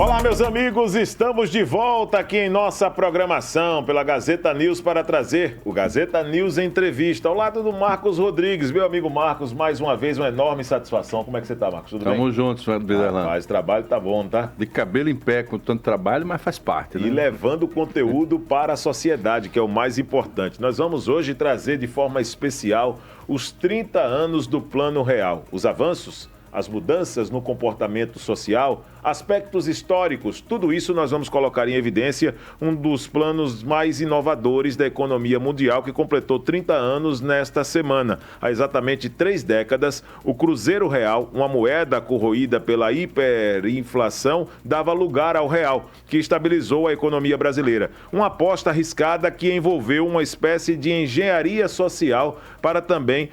Olá, meus amigos, estamos de volta aqui em nossa programação pela Gazeta News para trazer o Gazeta News Entrevista ao lado do Marcos Rodrigues. Meu amigo Marcos, mais uma vez, uma enorme satisfação. Como é que você está, Marcos? Tudo bem? Tamo juntos, Fernando Videlano. Rapaz, o trabalho tá bom, tá? De cabelo em pé com tanto trabalho, mas faz parte, né? E levando conteúdo para a sociedade, que é o mais importante. Nós vamos hoje trazer de forma especial os 30 anos do Plano Real. Os avanços, as mudanças no comportamento social, aspectos históricos, tudo isso nós vamos colocar em evidência um dos planos mais inovadores da economia mundial que completou 30 anos nesta semana. Há exatamente 3 décadas, o Cruzeiro Real, uma moeda corroída pela hiperinflação, dava lugar ao real, que estabilizou a economia brasileira. Uma aposta arriscada que envolveu uma espécie de engenharia social para também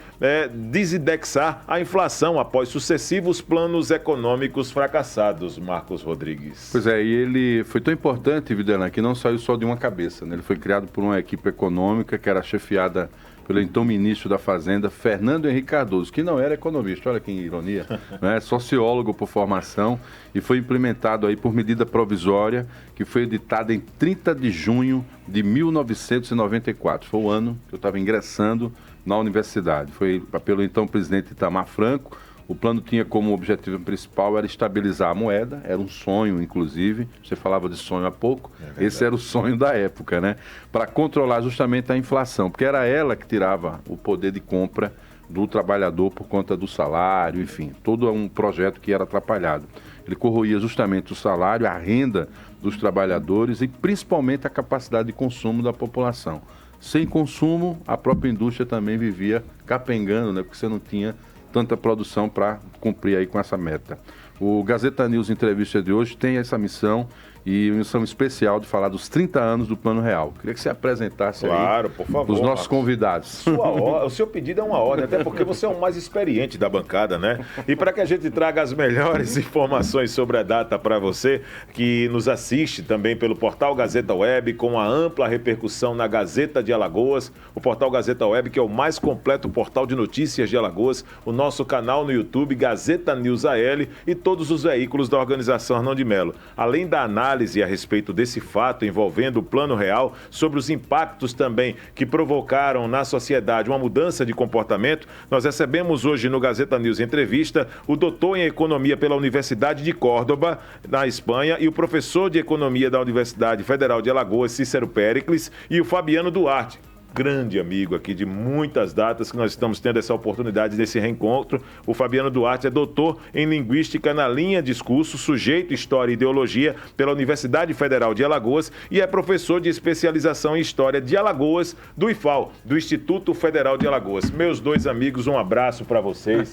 desindexar a inflação após sucessivos planos econômicos fracassados. Marcos Rodrigues. Pois é, e ele foi tão importante, Videlano, que não saiu só de uma cabeça, né? Ele foi criado por uma equipe econômica que era chefiada pelo então ministro da Fazenda, Fernando Henrique Cardoso, que não era economista, olha que ironia, né? Sociólogo por formação, e foi implementado aí por medida provisória, que foi editada em 30 de junho de 1994. Foi o ano que eu estava ingressando na universidade. Foi pelo então presidente Itamar Franco. O plano tinha como objetivo principal era estabilizar a moeda, era um sonho, inclusive, você falava de sonho há pouco, esse era o sonho da época, né? Para controlar justamente a inflação, porque era ela que tirava o poder de compra do trabalhador por conta do salário, enfim, todo um projeto que era atrapalhado. Ele corroía justamente o salário, a renda dos trabalhadores e principalmente a capacidade de consumo da população. Sem consumo, a própria indústria também vivia capengando, né? Porque você não tinha tanta produção para cumprir aí com essa meta. O Gazeta News Entrevista de hoje tem essa missão e uma missão especial de falar dos 30 anos do Plano Real. Queria que você apresentasse claro, por favor, os nossos convidados. O seu pedido é uma ordem, até porque você é o mais experiente da bancada, né? E para que a gente traga as melhores informações sobre a data para você, que nos assiste também pelo portal Gazeta Web, com a ampla repercussão na Gazeta de Alagoas, o portal Gazeta Web, que é o mais completo portal de notícias de Alagoas, o nosso canal no YouTube, Gazeta News AL, e todos os veículos da organização Arnão de Melo. Além da análise a respeito desse fato envolvendo o Plano Real, sobre os impactos também que provocaram na sociedade uma mudança de comportamento, nós recebemos hoje no Gazeta News Entrevista o doutor em Economia pela Universidade de Córdoba, na Espanha, e o professor de Economia da Universidade Federal de Alagoas, Cícero Péricles, e o Fabiano Duarte, grande amigo aqui de muitas datas que nós estamos tendo essa oportunidade desse reencontro. O Fabiano Duarte é doutor em Linguística na linha Discurso, Sujeito, História e Ideologia pela Universidade Federal de Alagoas e é professor de especialização em História de Alagoas do IFAL, do Instituto Federal de Alagoas. Meus dois amigos, um abraço para vocês.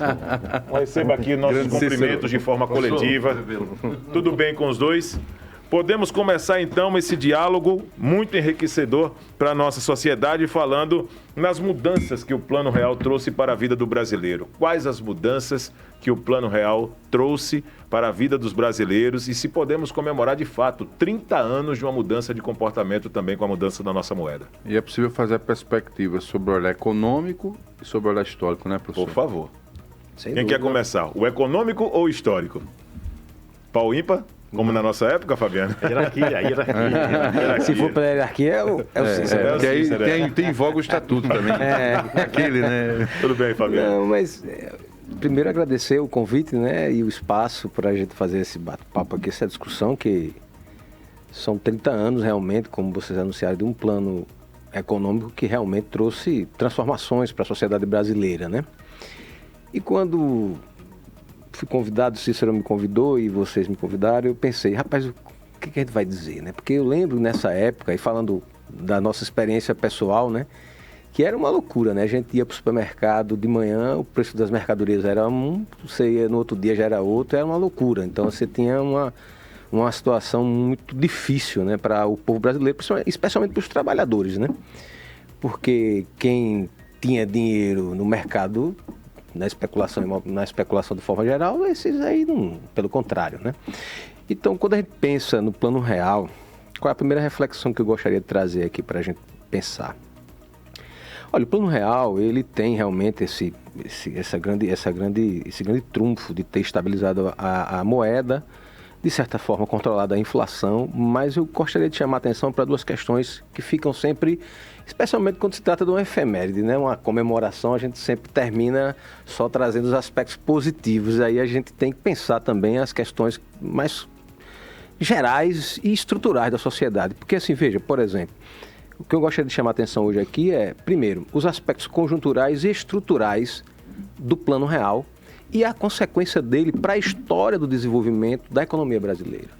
Receba aqui nossos cumprimentos de forma coletiva. Tudo bem com os dois? Podemos começar então esse diálogo muito enriquecedor para a nossa sociedade, falando nas mudanças que o Plano Real trouxe para a vida do brasileiro. Quais as mudanças que o Plano Real trouxe para a vida dos brasileiros e se podemos comemorar de fato 30 anos de uma mudança de comportamento também com a mudança da nossa moeda. E é possível fazer a perspectiva sobre o olhar econômico e sobre o olhar histórico, né, professor? Por favor. Sem Quem dúvida. quer começar? O econômico ou o histórico? Pau ímpar? Como na nossa época, Fabiano? Hierarquia. Se for pela hierarquia, é o Cícero. Que aí tem em voga o estatuto também. Aquele, né? Tudo bem, Fabiano? Não, mas primeiro agradecer o convite, né, e o espaço para a gente fazer esse bate-papo aqui, essa discussão, que são 30 anos realmente, como vocês anunciaram, de um plano econômico que realmente trouxe transformações para a sociedade brasileira, né? E quando fui convidado, o Cícero me convidou e vocês me convidaram, eu pensei, rapaz, o que a gente vai dizer, né? Porque eu lembro nessa época, e falando da nossa experiência pessoal, né, que era uma loucura, né? A gente ia para o supermercado de manhã, o preço das mercadorias era um, você ia no outro dia já era outro, era uma loucura. Então você tinha uma situação muito difícil, né, para o povo brasileiro, especialmente para os trabalhadores, né? Porque quem tinha dinheiro no mercado, na especulação de forma geral, esses aí não, pelo contrário, né? Então, quando a gente pensa no Plano Real, qual é a primeira reflexão que eu gostaria de trazer aqui para a gente pensar? Olha, o Plano Real, ele tem realmente esse grande trunfo de ter estabilizado a moeda, de certa forma, controlado a inflação, mas eu gostaria de chamar a atenção para duas questões que ficam sempre, especialmente quando se trata de uma efeméride, né? Uma comemoração, a gente sempre termina só trazendo os aspectos positivos, aí a gente tem que pensar também as questões mais gerais e estruturais da sociedade, porque assim, veja, por exemplo, o que eu gostaria de chamar a atenção hoje aqui é, primeiro, os aspectos conjunturais e estruturais do Plano Real, e a consequência dele para a história do desenvolvimento da economia brasileira.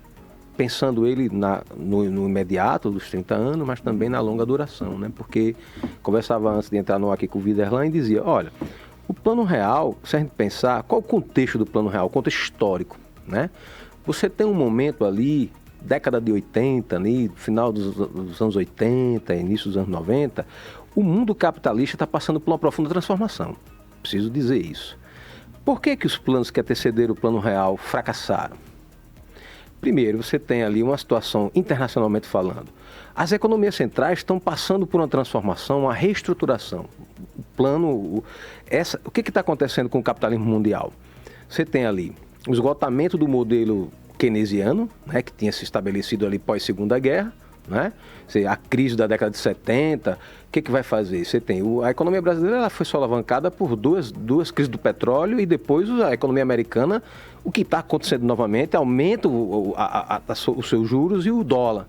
Pensando ele no imediato dos 30 anos, mas também na longa duração, né? Porque conversava antes de entrar no aqui com o Viderlan e dizia, olha, o Plano Real, se a gente pensar, qual o contexto do Plano Real? O contexto histórico, né? Você tem um momento ali, década de 80, ali, final dos anos 80, início dos anos 90, o mundo capitalista está passando por uma profunda transformação. Preciso dizer isso. Por que os planos que antecederam o Plano Real fracassaram? Primeiro, você tem ali uma situação, internacionalmente falando. As economias centrais estão passando por uma transformação, uma reestruturação. O que está acontecendo com o capitalismo mundial? Você tem ali o esgotamento do modelo keynesiano, né, que tinha se estabelecido ali pós-Segunda Guerra, né? A crise da década de 70, o que vai fazer? Você tem a economia brasileira, ela foi só alavancada por duas crises do petróleo e depois a economia americana, o que está acontecendo novamente, aumenta os seus juros e o dólar,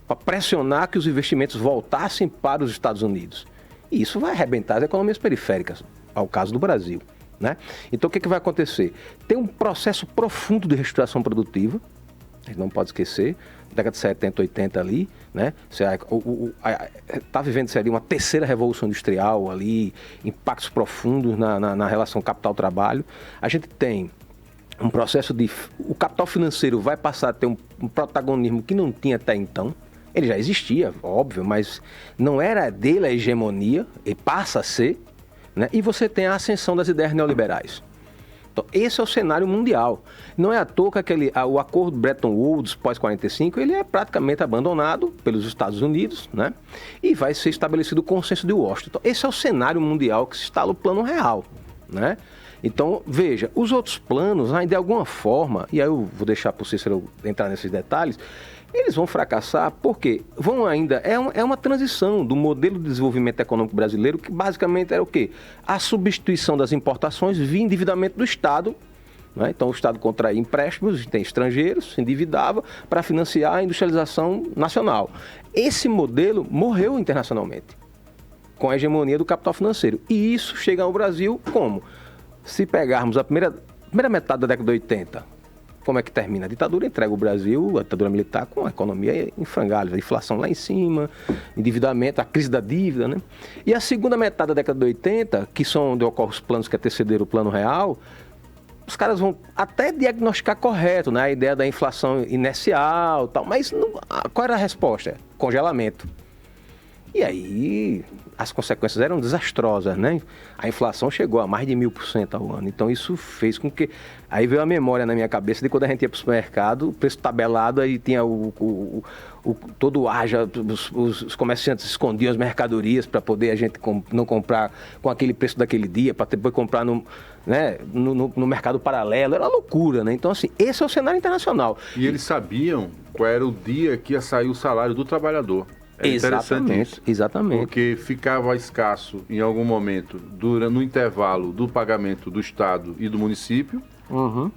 para pressionar que os investimentos voltassem para os Estados Unidos. E isso vai arrebentar as economias periféricas, ao caso do Brasil, né? Então o que vai acontecer? Tem um processo profundo de reestruturação produtiva, a gente não pode esquecer, década de 70, 80 ali, né? Está vivendo ali uma terceira revolução industrial ali, impactos profundos na relação capital-trabalho. A gente tem um processo o capital financeiro vai passar a ter um protagonismo que não tinha até então. Ele já existia, óbvio, mas não era dele a hegemonia, e passa a ser, né? E você tem a ascensão das ideias neoliberais. Então, esse é o cenário mundial. Não é à toa que o acordo Bretton Woods pós-45, ele é praticamente abandonado pelos Estados Unidos, né? E vai ser estabelecido o consenso de Washington. Então, esse é o cenário mundial que se instala o Plano Real, né? Então, veja, os outros planos, de alguma forma, e aí eu vou deixar para o Cícero entrar nesses detalhes, eles vão fracassar porque é uma transição do modelo de desenvolvimento econômico brasileiro que basicamente era o quê? A substituição das importações via endividamento do Estado, né? Então o Estado contraía empréstimos, tem estrangeiros, se endividava para financiar a industrialização nacional. Esse modelo morreu internacionalmente, com a hegemonia do capital financeiro. E isso chega ao Brasil como? Se pegarmos a primeira metade da década de 80, como é que termina? A ditadura entrega o Brasil, a ditadura militar, com a economia em frangalhos, a inflação lá em cima, endividamento, a crise da dívida, né? E a segunda metade da década de 80, que são onde ocorrem os planos que antecederam o Plano Real, os caras vão até diagnosticar correto, né? A ideia da inflação inercial e tal, mas qual era a resposta? Congelamento. E aí as consequências eram desastrosas, né? A inflação chegou a mais de 1000% ao ano. Então isso fez com que... Aí veio a memória na minha cabeça de quando a gente ia para o supermercado, o preço tabelado, aí tinha todo o haja, os comerciantes escondiam as mercadorias para poder a gente não comprar com aquele preço daquele dia, para depois comprar no mercado paralelo. Era uma loucura, né? Então, assim, esse é o cenário internacional. E eles sabiam qual era o dia que ia sair o salário do trabalhador. É interessante isso. Exatamente. Porque ficava escasso em algum momento no intervalo do pagamento do Estado e do município,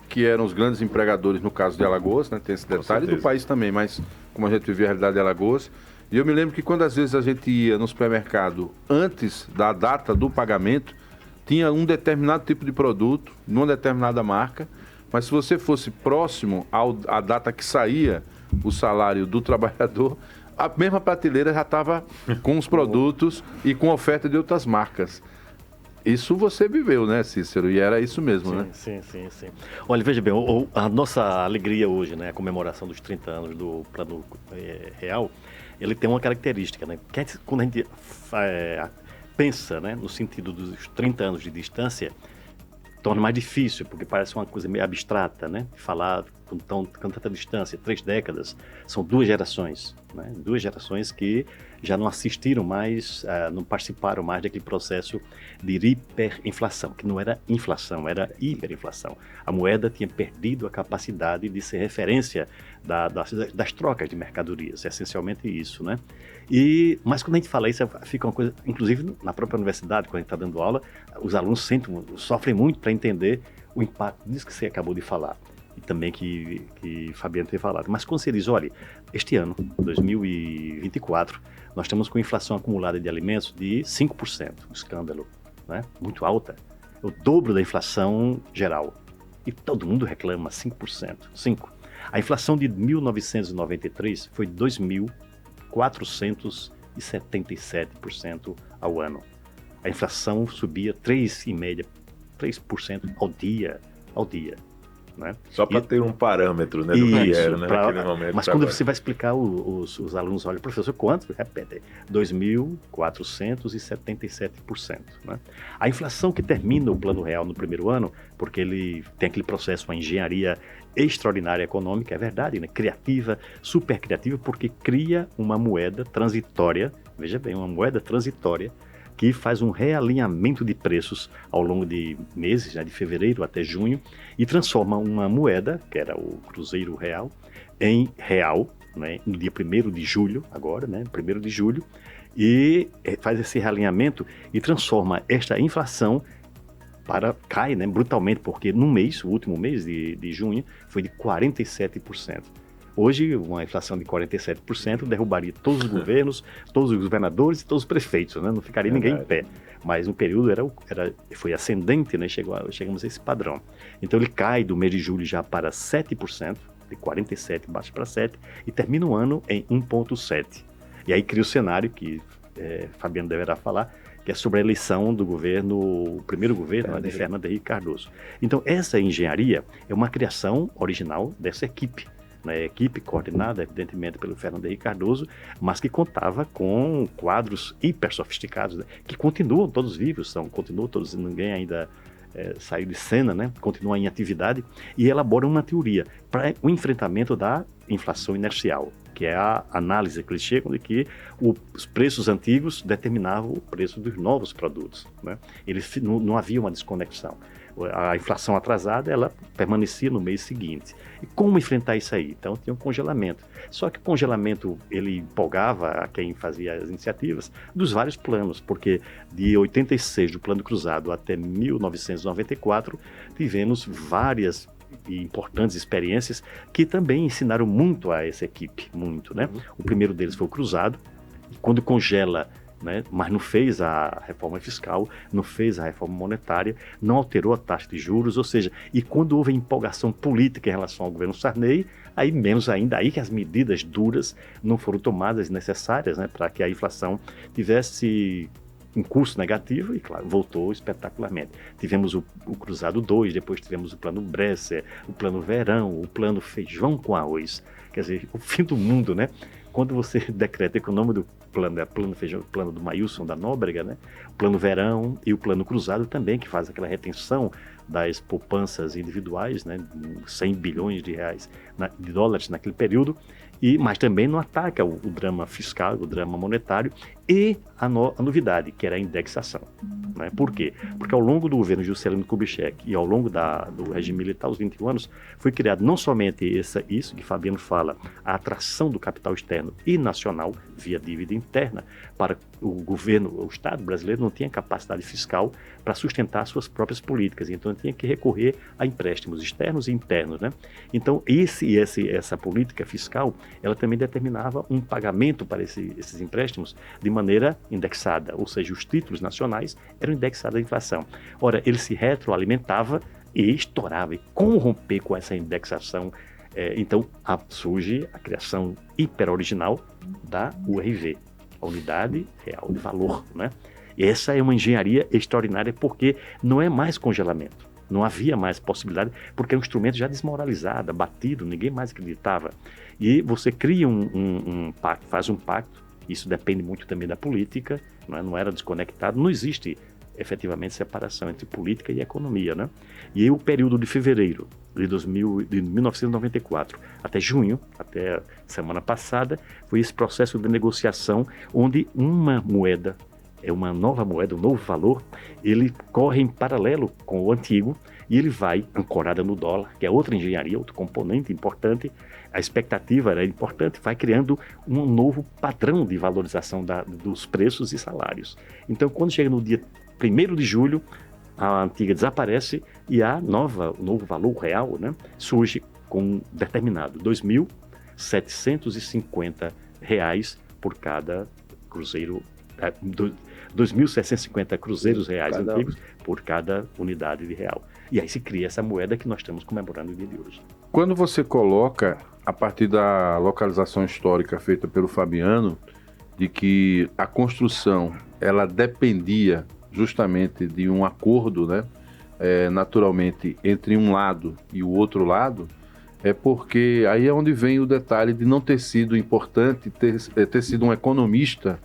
que eram os grandes empregadores no caso de Alagoas, né? Tem esse detalhe, do país também, mas como a gente vivia a realidade de Alagoas. E eu me lembro que quando às vezes a gente ia no supermercado antes da data do pagamento, tinha um determinado tipo de produto, numa determinada marca, mas se você fosse próximo à data que saía o salário do trabalhador, a mesma prateleira já estava com os produtos e com oferta de outras marcas. Isso você viveu, né, Cícero? E era isso mesmo, sim, né? Sim. Olha, veja bem, a nossa alegria hoje, né, a comemoração dos 30 anos do Plano Real, ele tem uma característica, né? Que quando a gente pensa, né, no sentido dos 30 anos de distância, torna mais difícil, porque parece uma coisa meio abstrata, né? Falar com tanta distância, 3 décadas, são 2 gerações, né? 2 gerações que já não assistiram mais, não participaram mais daquele processo de hiperinflação, que não era inflação, era hiperinflação. A moeda tinha perdido a capacidade de ser referência das trocas de mercadorias, é essencialmente isso, né? Mas quando a gente fala isso, fica uma coisa, inclusive na própria universidade, quando a gente está dando aula, os alunos sofrem muito para entender o impacto disso que você acabou de falar, e também que Fabiano tem falado. Mas quando você diz, olha, este ano, 2024, nós estamos com inflação acumulada de alimentos de 5%, um escândalo, né? Muito alta, o dobro da inflação geral. E todo mundo reclama 5%. A inflação de 1993 foi 2.477% ao ano. A inflação subia 3% ao dia. Né? Só para ter um parâmetro, né, do que era, né, naquele momento. Mas quando você vai explicar, os alunos olham, professor, quanto? Repete, 2.477%. Né? A inflação que termina o Plano Real no primeiro ano, porque ele tem aquele processo, uma engenharia extraordinária econômica, é verdade, né? Criativa, super criativa, porque cria uma moeda transitória, veja bem, uma moeda transitória, que faz um realinhamento de preços ao longo de meses, né, de fevereiro até junho, e transforma uma moeda, que era o Cruzeiro Real, em real, né, no dia 1º de julho, agora, né, 1º de julho, e faz esse realinhamento e transforma esta inflação cai, né, brutalmente, porque no mês, o último mês de junho, foi de 47%. Hoje, uma inflação de 47% derrubaria todos os governos, todos os governadores e todos os prefeitos, né? Não ficaria ninguém em pé. Mas no período foi ascendente, né? Chegamos a esse padrão. Então ele cai do mês de julho já para 7%, de 47% baixa para 7%, e termina o ano em 1,7%. E aí cria o cenário que Fabiano deverá falar, que é sobre a eleição do governo, o primeiro governo, né, de Fernando Henrique Cardoso. Então essa engenharia é uma criação original dessa equipe. Né, equipe coordenada, evidentemente, pelo Fernando Henrique Cardoso, mas que contava com quadros hiper sofisticados, né, que continuam todos vivos, continuam todos, ninguém ainda saiu de cena, né, continuam em atividade, e elaboram uma teoria para o enfrentamento da inflação inercial, que é a análise que eles chegam de que os preços antigos determinavam o preço dos novos produtos. Né? Não havia uma desconexão. A inflação atrasada, ela permanecia no mês seguinte. E como enfrentar isso aí? Então, tinha um congelamento. Só que o congelamento, ele empolgava a quem fazia as iniciativas dos vários planos, porque de 86, do Plano Cruzado, até 1994, tivemos várias e importantes experiências que também ensinaram muito a essa equipe, muito, né? O primeiro deles foi o Cruzado, e quando congela, né, mas não fez a reforma fiscal, não fez a reforma monetária, não alterou a taxa de juros, ou seja, e quando houve empolgação política em relação ao governo Sarney, aí menos ainda, aí que as medidas duras não foram tomadas necessárias, né, para que a inflação tivesse um curso negativo e, claro, voltou espetacularmente. Tivemos o Cruzado 2, depois tivemos o Plano Bresser, o Plano Verão, o Plano Feijão com Arroz, quer dizer, o fim do mundo, né? Quando você decreta que o nome do plano é Plano Feijão, o plano do Maílson da Nóbrega, né? O Plano Verão e o Plano Cruzado também, que faz aquela retenção das poupanças individuais, né? 100 bilhões de dólares naquele período, mas também não ataca o drama fiscal, o drama monetário e a novidade, que era a indexação. Né? Por quê? Porque ao longo do governo Juscelino Kubitschek e ao longo do regime militar, os 21 anos, foi criado não somente isso que Fabiano fala, a atração do capital externo e nacional via dívida interna, para o Estado brasileiro não tinha capacidade fiscal para sustentar suas próprias políticas, então tinha que recorrer a empréstimos externos e internos. Né? Então essa política fiscal, ela também determinava um pagamento para esses empréstimos de maneira indexada, ou seja, os títulos nacionais eram indexados à inflação. Ora, ele se retroalimentava e estourava. E como romper com essa indexação? Então surge a criação hiperoriginal da URV, a Unidade Real de Valor. Né? E essa é uma engenharia extraordinária porque não é mais congelamento. Não havia mais possibilidade, porque é um instrumento já desmoralizado, abatido, ninguém mais acreditava. E você cria um pacto, faz um pacto, isso depende muito também da política, não era desconectado, não existe efetivamente separação entre política e economia, né? E aí o período de fevereiro de 1994 até junho, até semana passada, foi esse processo de negociação onde uma moeda, uma nova moeda, um novo valor, ele corre em paralelo com o antigo e ele vai ancorada no dólar, que é outra engenharia, outro componente importante. A expectativa era importante, vai criando um novo padrão de valorização dos preços e salários. Então, quando chega no dia 1º de julho, a antiga desaparece e o novo valor real, né, surge com determinado R$ 2.750 por cada cruzeiro, 2.750 cruzeiros reais antigos por cada unidade de real. E aí se cria essa moeda que nós estamos comemorando no dia de hoje. Quando você coloca, a partir da localização histórica feita pelo Fabiano, de que a construção ela dependia justamente de um acordo, né, naturalmente, entre um lado e o outro lado, é porque aí é onde vem o detalhe de não ter sido importante ter sido um economista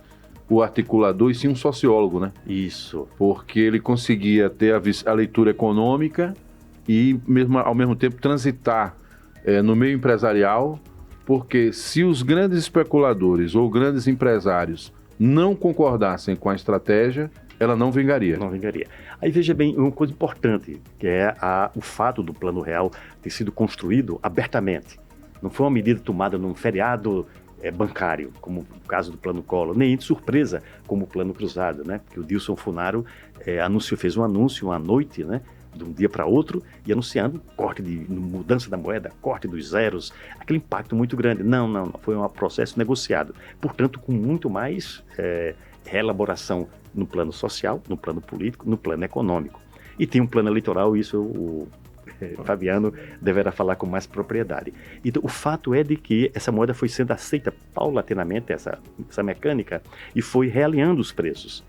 o articulador e sim um sociólogo, né? Isso. Porque ele conseguia ter a leitura econômica e ao mesmo tempo transitar no meio empresarial, porque se os grandes especuladores ou grandes empresários não concordassem com a estratégia, ela não vingaria. Não vingaria. Aí veja bem, uma coisa importante, que é o fato do Plano Real ter sido construído abertamente. Não foi uma medida tomada num feriado bancário, como o caso do Plano Collor, nem de surpresa, como o Plano Cruzado, né? Porque o Dilson Funaro fez um anúncio à noite, né? De um dia para outro, e anunciando mudança da moeda, corte dos zeros, aquele impacto muito grande. Não, foi um processo negociado. Portanto, com muito mais reelaboração no plano social, no plano político, no plano econômico. E tem um plano eleitoral, isso o Fabiano deverá falar com mais propriedade. Então, o fato é de que essa moeda foi sendo aceita paulatinamente, essa mecânica, e foi realinhando os preços.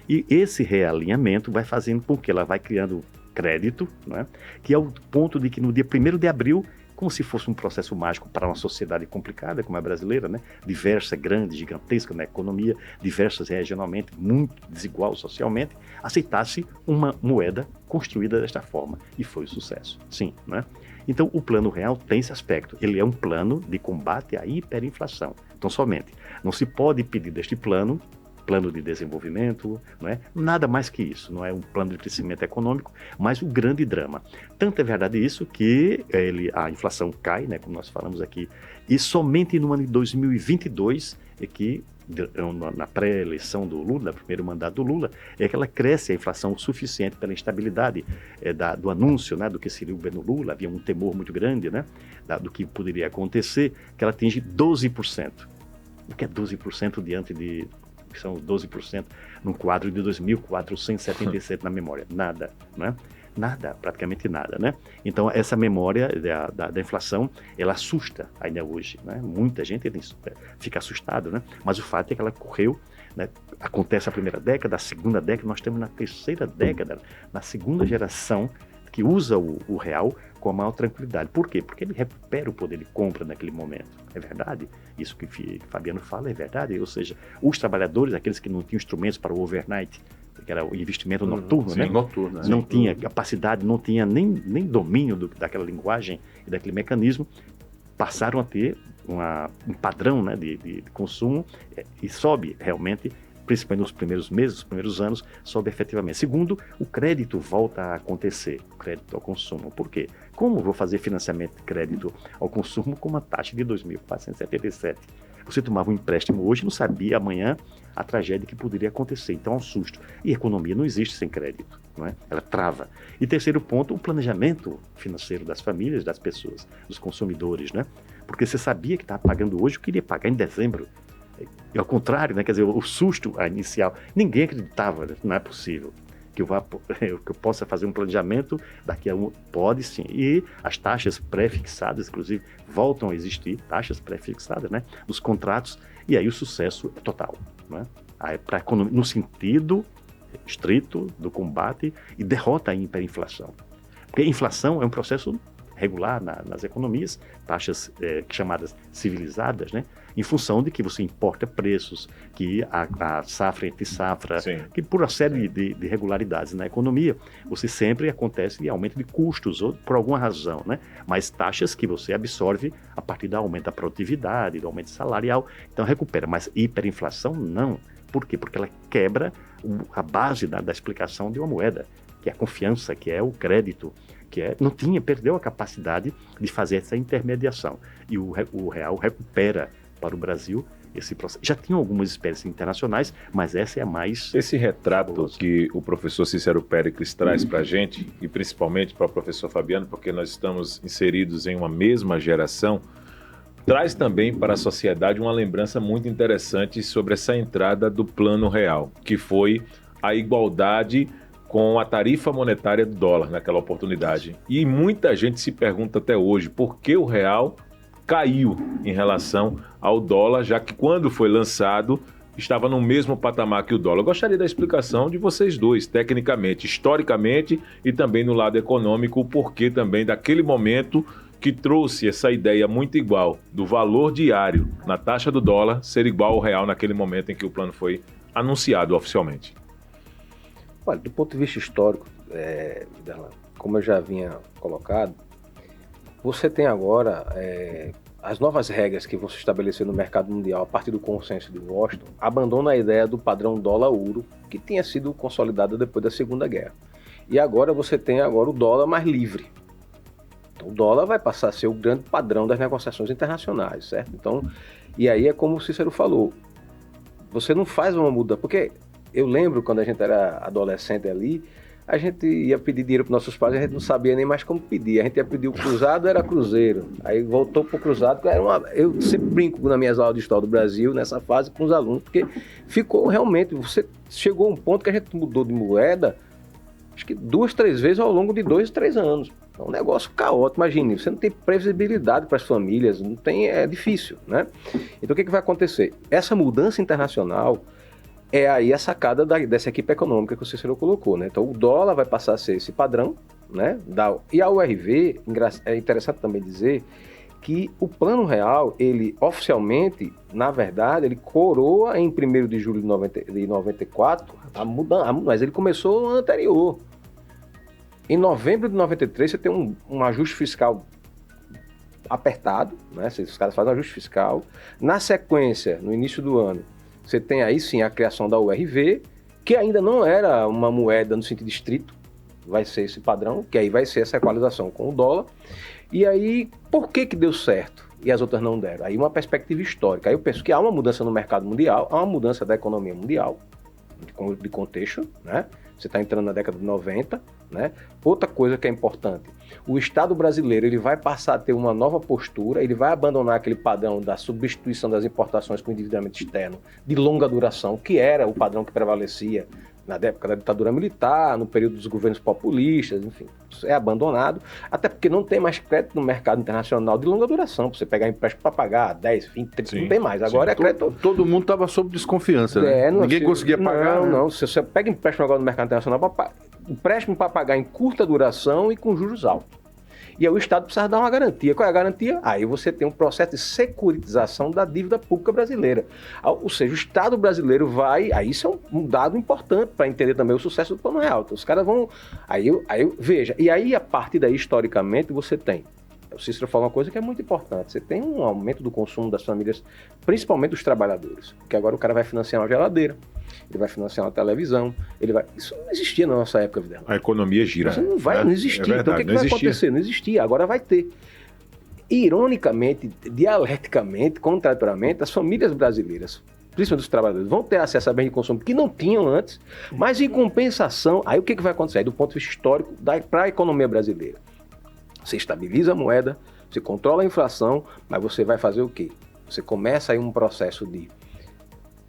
E esse realinhamento vai fazendo com que ela vai criando crédito, né? Que é o ponto de que no dia 1º de abril, como se fosse um processo mágico para uma sociedade complicada como a brasileira, né? Diversa, grande, gigantesca na economia, diversas regionalmente, muito desigual socialmente, aceitasse uma moeda construída desta forma. E foi um sucesso, sim, né? Então, o Plano Real tem esse aspecto. Ele é um plano de combate à hiperinflação. Então, somente, não se pode pedir deste plano de desenvolvimento, não é? Nada mais que isso, não é um plano de crescimento econômico, mas o grande drama. Tanto é verdade isso que a inflação cai, né, como nós falamos aqui, e somente no ano de 2022 é que, na pré-eleição do Lula, no primeiro mandato do Lula, é que ela cresce a inflação o suficiente pela instabilidade do anúncio, né, do que seria o governo Lula, havia um temor muito grande, né, do que poderia acontecer, que ela atinge 12%. O que é 12% diante de que são 12% num quadro de 2.477 na memória. Nada, né? Nada, praticamente nada, né? Então, essa memória da inflação, ela assusta ainda hoje, né? Muita gente fica assustado, né? Mas o fato é que ela correu, né? Acontece a primeira década, a segunda década, nós estamos na terceira década, na segunda geração que usa o real com a maior tranquilidade. Por quê? Porque ele recupera o poder de compra naquele momento. É verdade? Isso que o Fabiano fala é verdade. Ou seja, os trabalhadores, aqueles que não tinham instrumentos para o overnight, que era o investimento noturno, sim, né? Noturno, não tinha capacidade, não tinha nem domínio daquela linguagem e daquele mecanismo, passaram a ter um padrão, né, de consumo e sobe realmente, principalmente nos primeiros meses, nos primeiros anos, sobe efetivamente. Segundo, o crédito volta a acontecer, o crédito ao consumo. Por quê? Como vou fazer financiamento de crédito ao consumo com uma taxa de 2.477? Você tomava um empréstimo hoje e não sabia amanhã a tragédia que poderia acontecer. Então é um susto. E a economia não existe sem crédito, não é? Ela trava. E terceiro ponto, o planejamento financeiro das famílias, das pessoas, dos consumidores, né? Porque você sabia que estava pagando hoje o que iria pagar em dezembro. E ao contrário, né? Quer dizer, o susto inicial, ninguém acreditava, né? Não é possível que eu possa fazer um planejamento daqui a pode sim. E as taxas pré-fixadas, inclusive, voltam a existir, taxas pré-fixadas, né? Nos contratos, e aí o sucesso é total, né? Para a economia, no sentido estrito do combate e derrota a hiperinflação. Porque a inflação é um processo regular nas economias, taxas chamadas civilizadas, né? Em função de que você importa preços, que a safra entre safra, Sim. que por uma série de irregularidades na economia, você sempre acontece de aumento de custos, ou por alguma razão, né? Mas taxas que você absorve a partir do aumento da produtividade, do aumento salarial, então recupera. Mas hiperinflação, não. Por quê? Porque ela quebra a base da explicação de uma moeda, que é a confiança, que é o crédito, perdeu a capacidade de fazer essa intermediação. E o real recupera para o Brasil esse processo. Já tinham algumas experiências internacionais, mas essa é a mais... Esse retrato que o professor Cícero Péricles traz para a gente, e principalmente para o professor Fabiano, porque nós estamos inseridos em uma mesma geração, traz também para a sociedade uma lembrança muito interessante sobre essa entrada do Plano Real, que foi a igualdade com a tarifa monetária do dólar naquela oportunidade. E muita gente se pergunta até hoje por que o real caiu em relação ao dólar, já que quando foi lançado estava no mesmo patamar que o dólar. Eu gostaria da explicação de vocês dois, tecnicamente, historicamente e também no lado econômico, o porquê também daquele momento que trouxe essa ideia muito igual do valor diário na taxa do dólar ser igual ao real naquele momento em que o plano foi anunciado oficialmente. Olha, do ponto de vista histórico, como eu já havia colocado, você tem agora as novas regras que vão se estabelecer no mercado mundial a partir do consenso de Washington, abandonam a ideia do padrão dólar-euro, que tinha sido consolidado depois da Segunda Guerra. E agora você tem o dólar mais livre. Então, o dólar vai passar a ser o grande padrão das negociações internacionais, certo? Então, e aí é como o Cícero falou, você não faz uma mudança, porque eu lembro quando a gente era adolescente ali, a gente ia pedir dinheiro para nossos pais, a gente não sabia nem mais como pedir. A gente ia pedir o cruzado, era cruzeiro. Aí voltou para o cruzado, eu sempre brinco nas minhas aulas de História do Brasil, nessa fase, com os alunos, porque ficou realmente, chegou a um ponto que a gente mudou de moeda, acho que 2, 3 vezes ao longo de 2, 3 anos. É um negócio caótico, imagine, você não tem previsibilidade para as famílias, é difícil, né? Então o que vai acontecer? Essa mudança internacional é aí a sacada dessa equipe econômica que o Cícero colocou, né? Então o dólar vai passar a ser esse padrão, né? E a URV, é interessante também dizer que o Plano Real, ele oficialmente, na verdade, ele coroa em 1º de julho de 94 a mudança, mas ele começou no ano anterior. Em novembro de 93 você tem um ajuste fiscal apertado, né? Os caras fazem um ajuste fiscal. Na sequência, no início do ano, você tem aí sim a criação da URV, que ainda não era uma moeda no sentido estrito, vai ser esse padrão, que aí vai ser essa equalização com o dólar. E aí, por que deu certo e as outras não deram? Aí uma perspectiva histórica. Aí eu penso que há uma mudança no mercado mundial, há uma mudança da economia mundial, de contexto, né? Você está entrando na década de 90, né? Outra coisa que é importante, o Estado brasileiro ele vai passar a ter uma nova postura, ele vai abandonar aquele padrão da substituição das importações com endividamento externo de longa duração, que era o padrão que prevalecia na época da ditadura militar, no período dos governos populistas, enfim, isso é abandonado, até porque não tem mais crédito no mercado internacional de longa duração, para você pegar empréstimo para pagar 10, 20, 30, sim, não tem mais, agora é crédito... Todo mundo estava sob desconfiança, né? Ninguém conseguia pagar. Não, se você pega empréstimo agora no mercado internacional, empréstimo para pagar em curta duração e com juros altos. E aí o Estado precisa dar uma garantia. Qual é a garantia? Aí você tem um processo de securitização da dívida pública brasileira. Ou seja, o Estado brasileiro vai... Aí isso é um dado importante para entender também o sucesso do Plano Real. Então, os caras vão... Veja, e aí a partir daí, historicamente, você tem... O Cícero falou uma coisa que é muito importante. Você tem um aumento do consumo das famílias, principalmente dos trabalhadores. Porque agora o cara vai financiar uma geladeira, ele vai financiar uma televisão, Isso não existia na nossa época, Videla. A economia gira. Isso não existia. Então o que vai acontecer? Não existia, agora vai ter. Ironicamente, dialeticamente, contraditoriamente, as famílias brasileiras, principalmente os trabalhadores, vão ter acesso a bens de consumo que não tinham antes, mas em compensação, aí o que vai acontecer? Aí, do ponto de vista histórico, para a economia brasileira. Você estabiliza a moeda, você controla a inflação, mas você vai fazer o quê? Você começa aí um processo de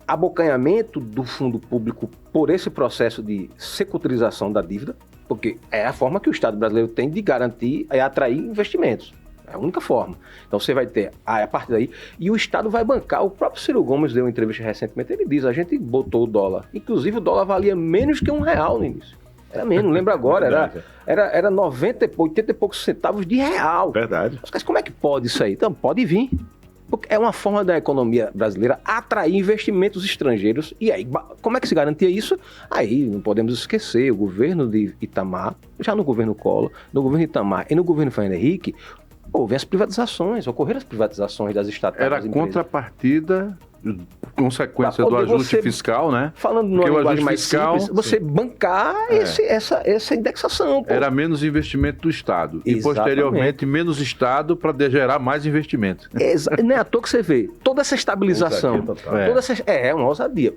abocanhamento do fundo público por esse processo de securitização da dívida, porque é a forma que o Estado brasileiro tem de garantir e atrair investimentos. É a única forma. Então você vai ter, a partir daí, e o Estado vai bancar. O próprio Ciro Gomes deu uma entrevista recentemente, ele diz, a gente botou o dólar, inclusive o dólar valia menos que R$1 no início. Era menos, não lembro agora. Verdade. Era 80 e poucos centavos de real. Verdade. Mas como é que pode isso aí? Então, pode vir. Porque é uma forma da economia brasileira atrair investimentos estrangeiros. E aí, como é que se garantia isso? Aí, não podemos esquecer, o governo de Itamar, já no governo Collor, no governo Itamar e no governo Fernando Henrique, houve as privatizações, ocorreram as privatizações das estatais. Era contrapartida, consequência do ajuste fiscal, né? Falando numa linguagem mais simples, você bancar essa indexação. Pô. Era menos investimento do Estado. E, posteriormente, menos Estado para gerar mais investimento. Não é à toa que você vê toda essa estabilização. É uma ousadia.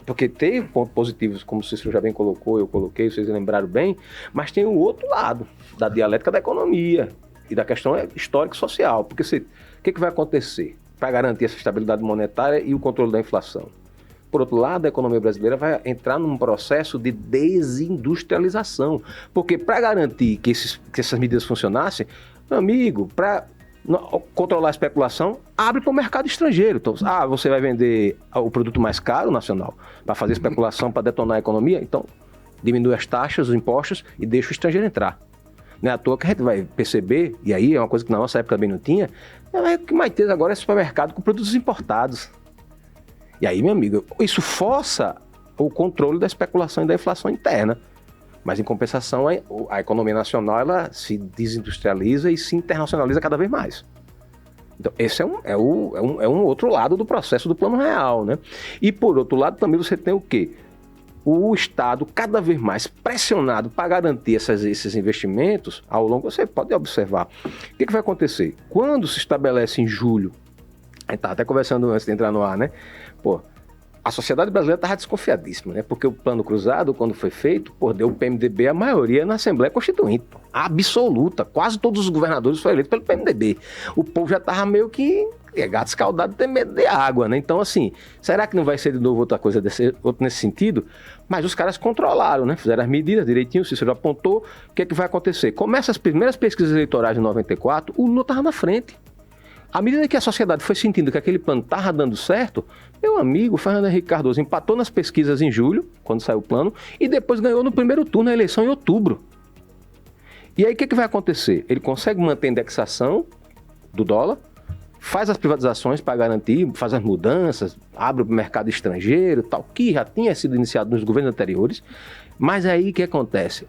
Porque tem pontos positivos, como o Cícero já bem colocou, eu coloquei, vocês lembraram bem, mas tem o outro lado, da dialética da economia e da questão histórica e social. Porque o que vai acontecer para garantir essa estabilidade monetária e o controle da inflação? Por outro lado, a economia brasileira vai entrar num processo de desindustrialização. Porque para garantir que essas medidas funcionassem, meu amigo, para controlar a especulação, abre para o mercado estrangeiro. Então, você vai vender o produto mais caro nacional para fazer especulação, para detonar a economia? Então, diminui as taxas, os impostos e deixa o estrangeiro entrar. Não é à toa que a gente vai perceber, e aí é uma coisa que na nossa época também não tinha, o que mais tem agora é supermercado com produtos importados. E aí, meu amigo, isso força o controle da especulação e da inflação interna. Mas, em compensação, a economia nacional ela se desindustrializa e se internacionaliza cada vez mais. Então, esse é um outro lado do processo do Plano Real, né? E, por outro lado, também você tem o quê? O Estado cada vez mais pressionado para garantir esses investimentos ao longo, você pode observar. O que vai acontecer? Quando se estabelece em julho, a gente estava até conversando antes de entrar no ar, né? A sociedade brasileira estava desconfiadíssima, né? Porque o Plano Cruzado, quando foi feito, deu o PMDB a maioria na Assembleia Constituinte. Absoluta. Quase todos os governadores foram eleitos pelo PMDB. O povo já estava meio que gato escaldado, tem medo de água, né? Então, assim, será que não vai ser de novo outra coisa nesse sentido? Mas os caras controlaram, né? Fizeram as medidas direitinho, o Cícero apontou. O que é que vai acontecer? Começa as primeiras pesquisas eleitorais de 94, o Lula estava na frente. À medida que a sociedade foi sentindo que aquele plano estava dando certo, meu amigo Fernando Henrique Cardoso empatou nas pesquisas em julho, quando saiu o plano, e depois ganhou no primeiro turno a eleição em outubro. E aí o que vai acontecer? Ele consegue manter a indexação do dólar, faz as privatizações para garantir, faz as mudanças, abre o mercado estrangeiro, tal, que já tinha sido iniciado nos governos anteriores, mas aí o que acontece?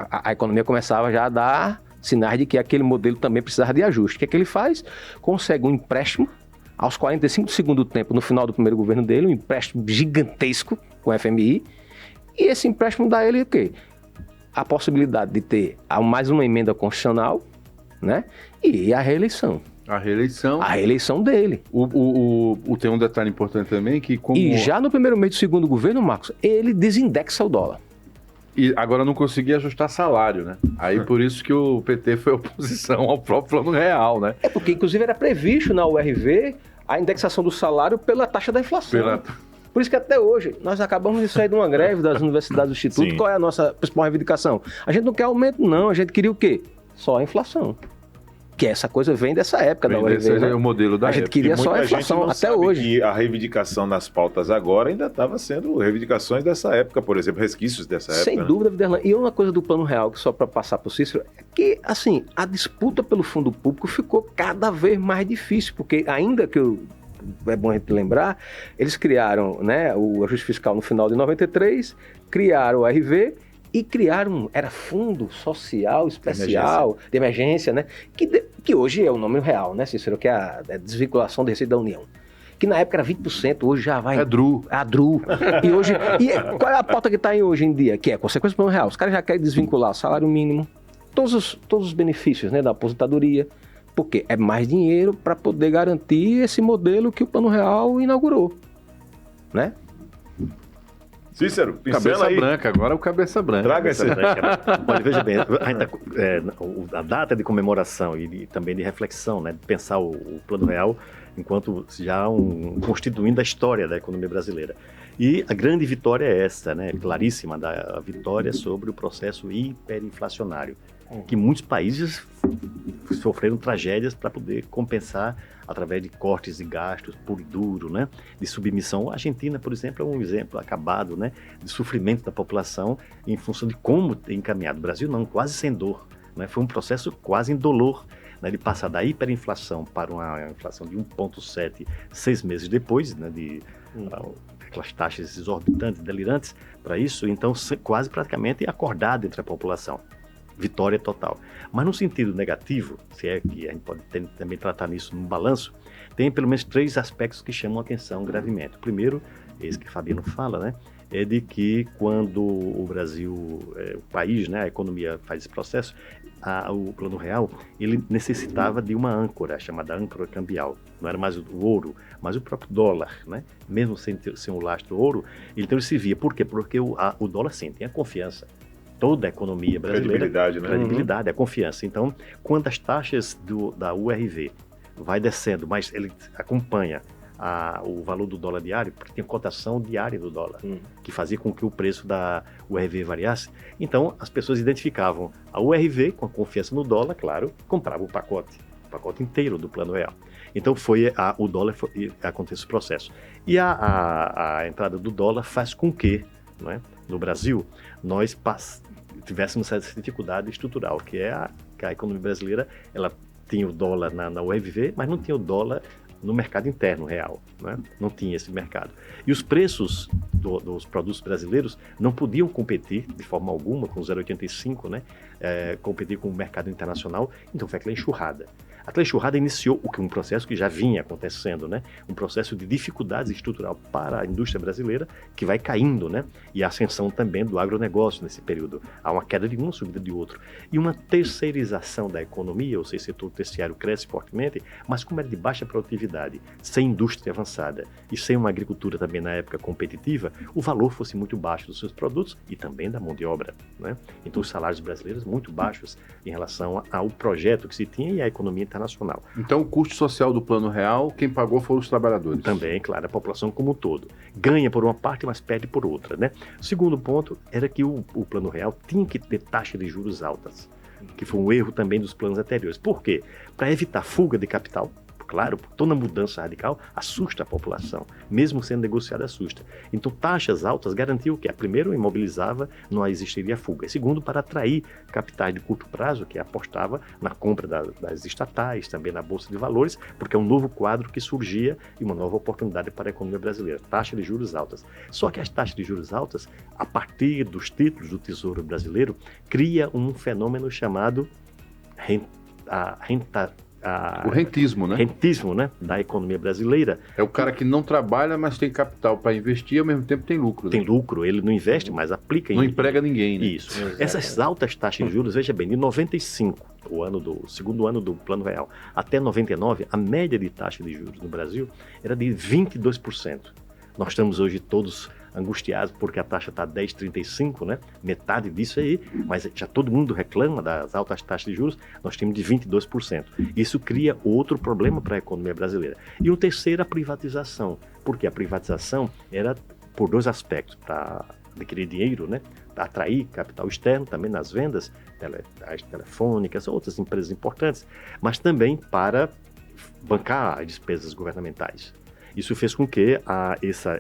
A economia começava já a dar sinais de que aquele modelo também precisava de ajuste. O que ele faz? Consegue um empréstimo aos 45 do segundo tempo, no final do primeiro governo dele, um empréstimo gigantesco com o FMI, e esse empréstimo dá a ele o quê? A possibilidade de ter mais uma emenda constitucional, né? E a reeleição. A reeleição. A reeleição dele. Tem um detalhe importante também que como... E já no primeiro mês do segundo governo, Marcos, ele desindexa o dólar. E agora não conseguia ajustar salário, né? Aí por isso que o PT foi oposição ao próprio Plano Real, né? É porque inclusive era previsto na URV a indexação do salário pela taxa da inflação. Por isso que até hoje nós acabamos de sair de uma greve das universidades do Instituto. Sim. Qual é a nossa principal reivindicação? A gente não quer aumento não, a gente queria o quê? Só a inflação. Que essa coisa vem dessa época da URV. Esse é o modelo da época. A gente queria só a inflação até hoje. E a reivindicação nas pautas agora ainda estava sendo reivindicações dessa época, por exemplo, resquícios dessa época. Sem dúvida, Viderlan. E uma coisa do Plano Real, que só para passar por Cícero, é que, assim, a disputa pelo fundo público ficou cada vez mais difícil, porque ainda que é bom a gente lembrar, eles criaram, né, o ajuste fiscal no final de 93, criaram o RV, e criaram, era Fundo Social Especial de Emergência, né? Que hoje é o nome real, né, Cícero? Que é a desvinculação da Receita da União. Que na época era 20%, hoje já vai... É DRU. A DRU. E hoje... qual é a pauta que está aí hoje em dia? Que é consequência do Plano Real. Os caras já querem desvincular o salário mínimo, todos os benefícios, né, da aposentadoria, porque é mais dinheiro para poder garantir esse modelo que o Plano Real inaugurou, né? Cícero, cabeça aí. branca, agora o cabeça branca. Traga esse. Olha, veja bem, a data de comemoração e também de reflexão, né, de pensar o Plano Real enquanto já constituindo a história da economia brasileira. E a grande vitória é essa, né, claríssima, da vitória sobre o processo hiperinflacionário, que muitos países sofreram tragédias para poder compensar através de cortes de gastos puro e duro, né, de submissão. A Argentina, por exemplo, é um exemplo acabado, né, de sofrimento da população em função de como ter encaminhado. O Brasil não, quase sem dor, né, foi um processo quase indolor, né, de passar da hiperinflação para uma inflação de 1,7 6 meses depois, né, de aquelas taxas exorbitantes, delirantes para isso, então quase praticamente acordado entre a população. Vitória total. Mas no sentido negativo, se é que a gente pode também tratar nisso num balanço, tem pelo menos 3 aspectos que chamam a atenção gravemente. O primeiro, esse que Fabiano fala, né, é de que quando o Brasil, o país, né, a economia faz esse processo, o Plano Real, ele necessitava de uma âncora, chamada âncora cambial. Não era mais o ouro, mas o próprio dólar, né? Mesmo sem o lastro ouro, então ele se via. Por quê? Porque o dólar, sim, tem a confiança. Toda a economia brasileira... Credibilidade, né? Credibilidade, a confiança. Então, quando as taxas da URV vai descendo, mas ele acompanha o valor do dólar diário, porque tem cotação diária do dólar, que fazia com que o preço da URV variasse. Então, as pessoas identificavam a URV com a confiança no dólar, claro, compravam o pacote inteiro do Plano Real. Então, o dólar acontece o processo. E a entrada do dólar faz com que, não é, no Brasil, nós tivéssemos essa dificuldade estrutural, que é que a economia brasileira, ela tinha o dólar na URV, mas não tinha o dólar no mercado interno real, né? Não tinha esse mercado. E os preços dos produtos brasileiros não podiam competir de forma alguma com 0,85, né? Competir com o mercado internacional, então foi aquela enxurrada. Aquela enxurrada iniciou um processo que já vinha acontecendo, né? Um processo de dificuldades estrutural para a indústria brasileira que vai caindo, né? E a ascensão também do agronegócio nesse período. Há uma queda de um, subida de outro. E uma terceirização da economia, ou seja, o setor terciário cresce fortemente, mas como é de baixa produtividade, sem indústria avançada e sem uma agricultura também na época competitiva, o valor fosse muito baixo dos seus produtos e também da mão de obra, né? Então os salários brasileiros muito baixos em relação ao projeto que se tinha e à economia internacional. Então, o custo social do Plano Real, quem pagou foram os trabalhadores. Também, claro, a população como um todo. Ganha por uma parte, mas perde por outra, né? O segundo ponto era que o Plano Real tinha que ter taxa de juros altas, que foi um erro também dos planos anteriores. Por quê? Para evitar fuga de capital. Claro, toda mudança radical assusta a população, mesmo sendo negociada assusta. Então, taxas altas garantiam que, primeiro, imobilizava, não existiria fuga. E segundo, para atrair capitais de curto prazo, que apostava na compra das estatais, também na Bolsa de Valores, porque é um novo quadro que surgia e uma nova oportunidade para a economia brasileira. Taxa de juros altas. Só que as taxas de juros altas, a partir dos títulos do Tesouro Brasileiro, cria um fenômeno chamado o rentismo, né? Rentismo, né? Da economia brasileira. É o cara que não trabalha, mas tem capital para investir e ao mesmo tempo tem lucro. Tem né? lucro, ele não investe, mas aplica. Não emprega ninguém, né? Isso. Essas altas taxas de juros, veja bem, de 95, o segundo ano do Plano Real, até 99, a média de taxa de juros no Brasil era de 22%. Nós estamos hoje todos angustiados porque a taxa está 10,35, né? Metade disso aí, mas já todo mundo reclama das altas taxas de juros, nós temos de 22%. Isso cria outro problema para a economia brasileira. E o terceiro, a privatização, porque a privatização era por 2 aspectos, para adquirir dinheiro, né? Para atrair capital externo também nas vendas as telefônicas, outras empresas importantes, mas também para bancar as despesas governamentais. Isso fez com que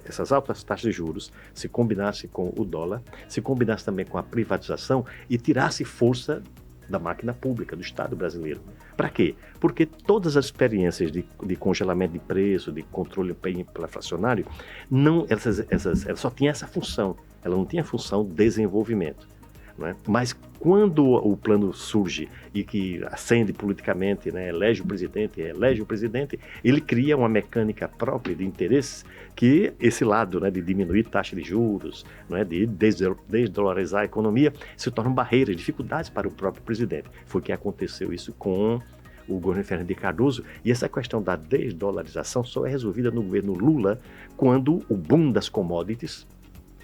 essas altas taxas de juros se combinassem com o dólar, se combinasse também com a privatização e tirasse força da máquina pública, do Estado brasileiro. Para quê? Porque todas as experiências de congelamento de preço, de controle inflacionário, ela só tinha essa função, ela não tinha função de desenvolvimento. Né? Mas quando o plano surge e que ascende politicamente, né, elege o presidente, ele cria uma mecânica própria de interesses que esse lado, né, de diminuir taxa de juros, né, de desdolarizar a economia, se tornam barreiras, dificuldades para o próprio presidente. Foi o que aconteceu isso com o governo Fernando Henrique Cardoso, e essa questão da desdolarização só é resolvida no governo Lula quando o boom das commodities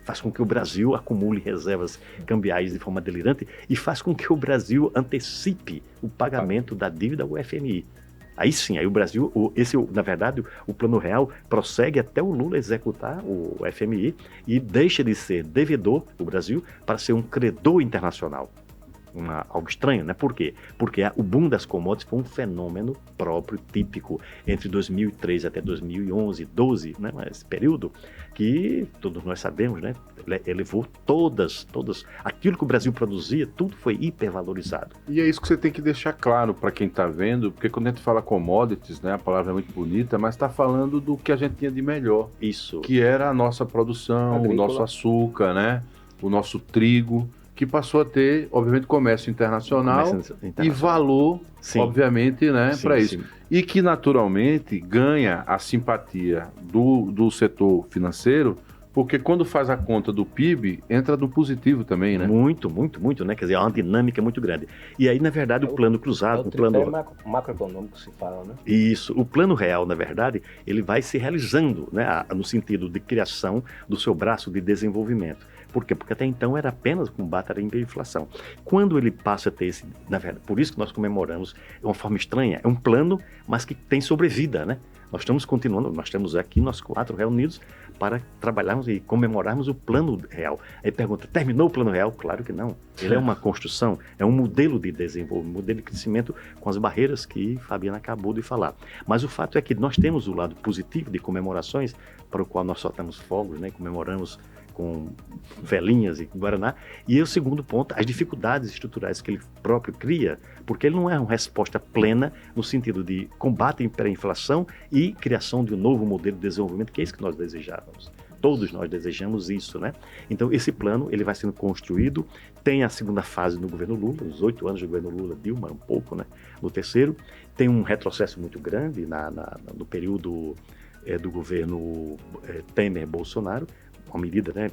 faz com que o Brasil acumule reservas cambiais de forma delirante e faz com que o Brasil antecipe o pagamento da dívida ao FMI. Aí sim, aí o Brasil, na verdade, o Plano Real prossegue até o Lula executar o FMI e deixa de ser devedor, o Brasil, para ser um credor internacional. Algo estranho, né? Por quê? Porque o boom das commodities foi um fenômeno próprio, típico, entre 2003 até 2011, 12, né? Esse período que todos nós sabemos, né? Elevou todas, aquilo que o Brasil produzia, tudo foi hipervalorizado. E é isso que você tem que deixar claro para quem está vendo, porque quando a gente fala commodities, né? A palavra é muito bonita, mas está falando do que a gente tinha de melhor. Isso. Que era a nossa produção, agrícola, o nosso açúcar, né? O nosso trigo, que passou a ter, obviamente, comércio internacional e valor, sim, obviamente, né, para isso. Sim. E que, naturalmente, ganha a simpatia do setor financeiro, porque quando faz a conta do PIB, entra no positivo também, né? Muito, né? Quer dizer, é uma dinâmica muito grande. E aí, na verdade, o plano cruzado... o plano macroeconômico se fala, né? Isso. O plano real, na verdade, ele vai se realizando, né, no sentido de criação do seu braço de desenvolvimento. Por quê? Porque até então era apenas combate à inflação. Quando ele passa a ter esse... Na verdade, por isso que nós comemoramos, de uma forma estranha, é um plano, mas que tem sobrevida, né? Nós estamos continuando, nós estamos aqui, nós 4 reunidos, para trabalharmos e comemorarmos o plano real. Aí pergunta, terminou o plano real? Claro que não. Ele é uma construção, é um modelo de desenvolvimento, um modelo de crescimento com as barreiras que Fabiana acabou de falar. Mas o fato é que nós temos o lado positivo de comemorações, para o qual nós soltamos fogos, né? Comemoramos com velhinhas e guaraná. E o segundo ponto, as dificuldades estruturais que ele próprio cria, porque ele não é uma resposta plena no sentido de combate à inflação e criação de um novo modelo de desenvolvimento, que é isso que nós desejávamos. Todos nós desejamos isso, né? Então, esse plano, ele vai sendo construído, tem a segunda fase no governo Lula, os 8 anos do governo Lula, Dilma, um pouco, né? No terceiro, tem um retrocesso muito grande no período do governo Temer-Bolsonaro, uma medida, né,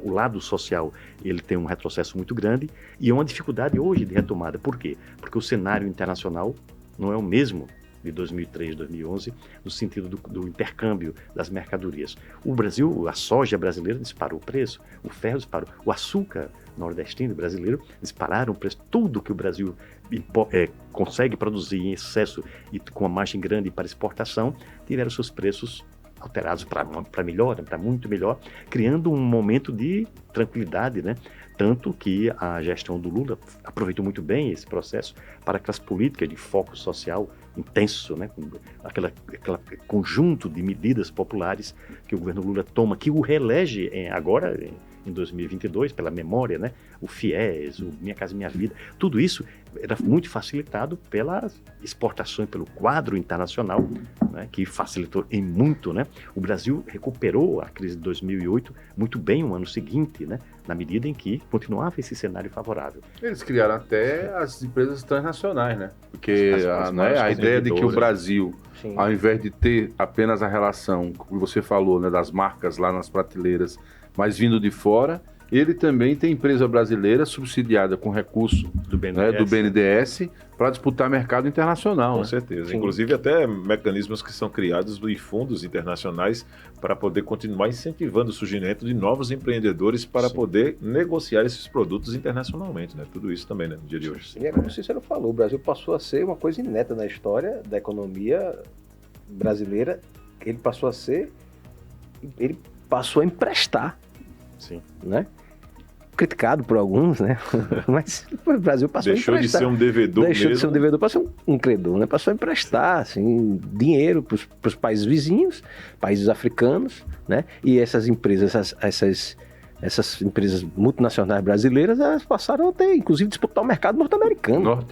o lado social, ele tem um retrocesso muito grande e é uma dificuldade hoje de retomada. Por quê? Porque o cenário internacional não é o mesmo de 2003, 2011, no sentido do intercâmbio das mercadorias. O Brasil, a soja brasileira disparou o preço, o ferro disparou, o açúcar nordestino brasileiro dispararam o preço. Tudo que o Brasil consegue produzir em excesso e com uma margem grande para exportação, tiveram seus preços alterados para melhor, para muito melhor, criando um momento de tranquilidade, né? Tanto que a gestão do Lula aproveitou muito bem esse processo para aquelas políticas de foco social intenso, né? Aquele conjunto de medidas populares que o governo Lula toma, que o reelege agora em 2022, pela memória, né? O FIES, o Minha Casa Minha Vida, tudo isso era muito facilitado pelas exportações, pelo quadro internacional, né? Que facilitou em muito, né? O Brasil recuperou a crise de 2008 muito bem no ano seguinte, né? Na medida em que continuava esse cenário favorável. Eles criaram até as empresas transnacionais, né? Porque a ideia de que o Brasil, sim, ao invés de ter apenas a relação, como você falou, né, das marcas lá nas prateleiras, mas vindo de fora, ele também tem empresa brasileira subsidiada com recurso do BNDES para disputar mercado internacional. Com certeza. Sim. Inclusive até mecanismos que são criados e fundos internacionais para poder continuar incentivando o surgimento de novos empreendedores para, sim, poder negociar esses produtos internacionalmente, né? Tudo isso também, né, no dia de hoje. E é como o Cícero falou, o Brasil passou a ser uma coisa inédita na história da economia brasileira. Ele passou a emprestar, sim, né? Criticado por alguns, né? Mas o Brasil passou a emprestar. Deixou de ser um devedor Deixou de ser um devedor para ser um credor, né? Passou a emprestar, assim, dinheiro para os países vizinhos, países africanos, né? E essas empresas, essas empresas multinacionais brasileiras, elas passaram a ter, inclusive, disputar o mercado norte-americano.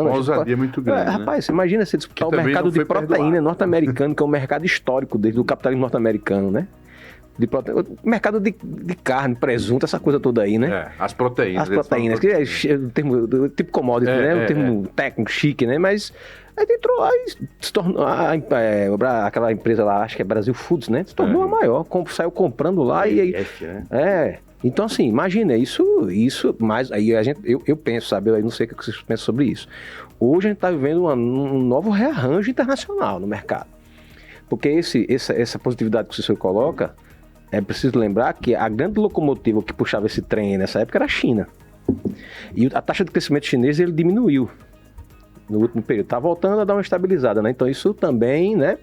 Uma ousadia muito grande, né? Rapaz, imagina você disputar o mercado de proteína norte-americano, que é um mercado histórico desde o capitalismo norte-americano, né? Mercado de carne, presunto, essa coisa toda aí, né? As proteínas. Que é o termo, tipo commodity, né? O termo técnico, chique, né? Mas aí entrou, aí se tornou aquela empresa lá, acho que é Brasil Foods, né? Se tornou a maior, saiu comprando lá e aí... Então, assim, imagina, isso mas aí eu penso, sabe? Eu não sei o que vocês pensam sobre isso. Hoje a gente está vivendo um novo rearranjo internacional no mercado. Porque essa positividade que o Cícero coloca, é preciso lembrar que a grande locomotiva que puxava esse trem nessa época era a China. E a taxa de crescimento chinês ele diminuiu. no último período. Está voltando a dar uma estabilizada, né? Então isso também, né?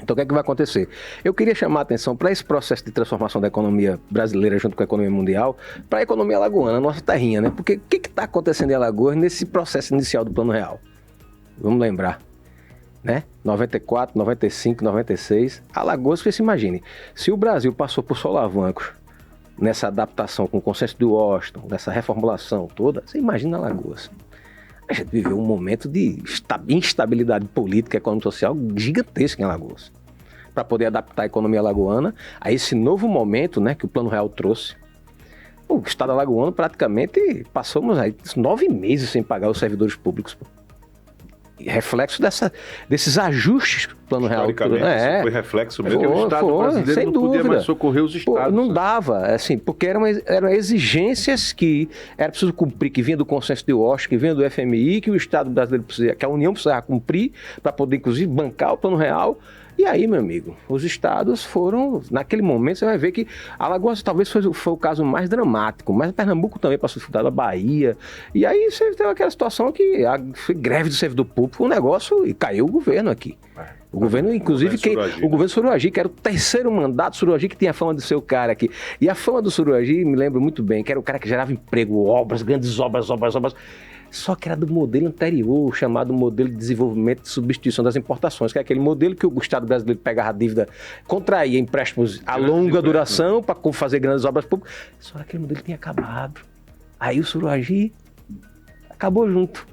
Então o que é que vai acontecer? Eu queria chamar a atenção para esse processo de transformação da economia brasileira junto com a economia mundial, para a economia alagoana, a nossa terrinha, né? Porque o que está acontecendo em Alagoas nesse processo inicial do Plano Real? Vamos lembrar, né? 94, 95, 96, Alagoas, você se imagine, se o Brasil passou por solavancos nessa adaptação com o consenso de Washington, nessa reformulação toda, você imagina Alagoas. A gente viveu um momento de instabilidade política, econômica e social gigantesca em Alagoas. Para poder adaptar a economia alagoana a esse novo momento, né, que o Plano Real trouxe. O Estado alagoano praticamente passamos aí 9 meses sem pagar os servidores públicos. Reflexo desses ajustes que o Plano Real... Historicamente, isso foi reflexo mesmo. O Estado brasileiro sem não dúvida. podia mais socorrer os estados. Não dava, assim, porque eram exigências que era preciso cumprir, que vinha do consenso de Washington, que vinha do FMI, que o Estado brasileiro precisava, que a União precisava cumprir para poder, inclusive, bancar o Plano Real. E aí, meu amigo, os estados foram... Naquele momento, você vai ver que Alagoas talvez foi o caso mais dramático, mas Pernambuco também passou dificuldade, a Bahia. E aí você teve aquela situação que foi greve do servidor público, um negócio, e caiu o governo aqui. O governo, inclusive, o governo Suruagi, que era o terceiro mandato, Suruagi que tinha a fama de ser o cara aqui. E a fama do Suruagi, me lembro muito bem, que era o cara que gerava emprego, obras, grandes obras. Só que era do modelo anterior, chamado modelo de desenvolvimento de substituição das importações, que é aquele modelo que o Estado brasileiro pegava a dívida, contraía empréstimos a longa duração para fazer grandes obras públicas. Só que aquele modelo tinha acabado. Aí o Suruagi acabou junto.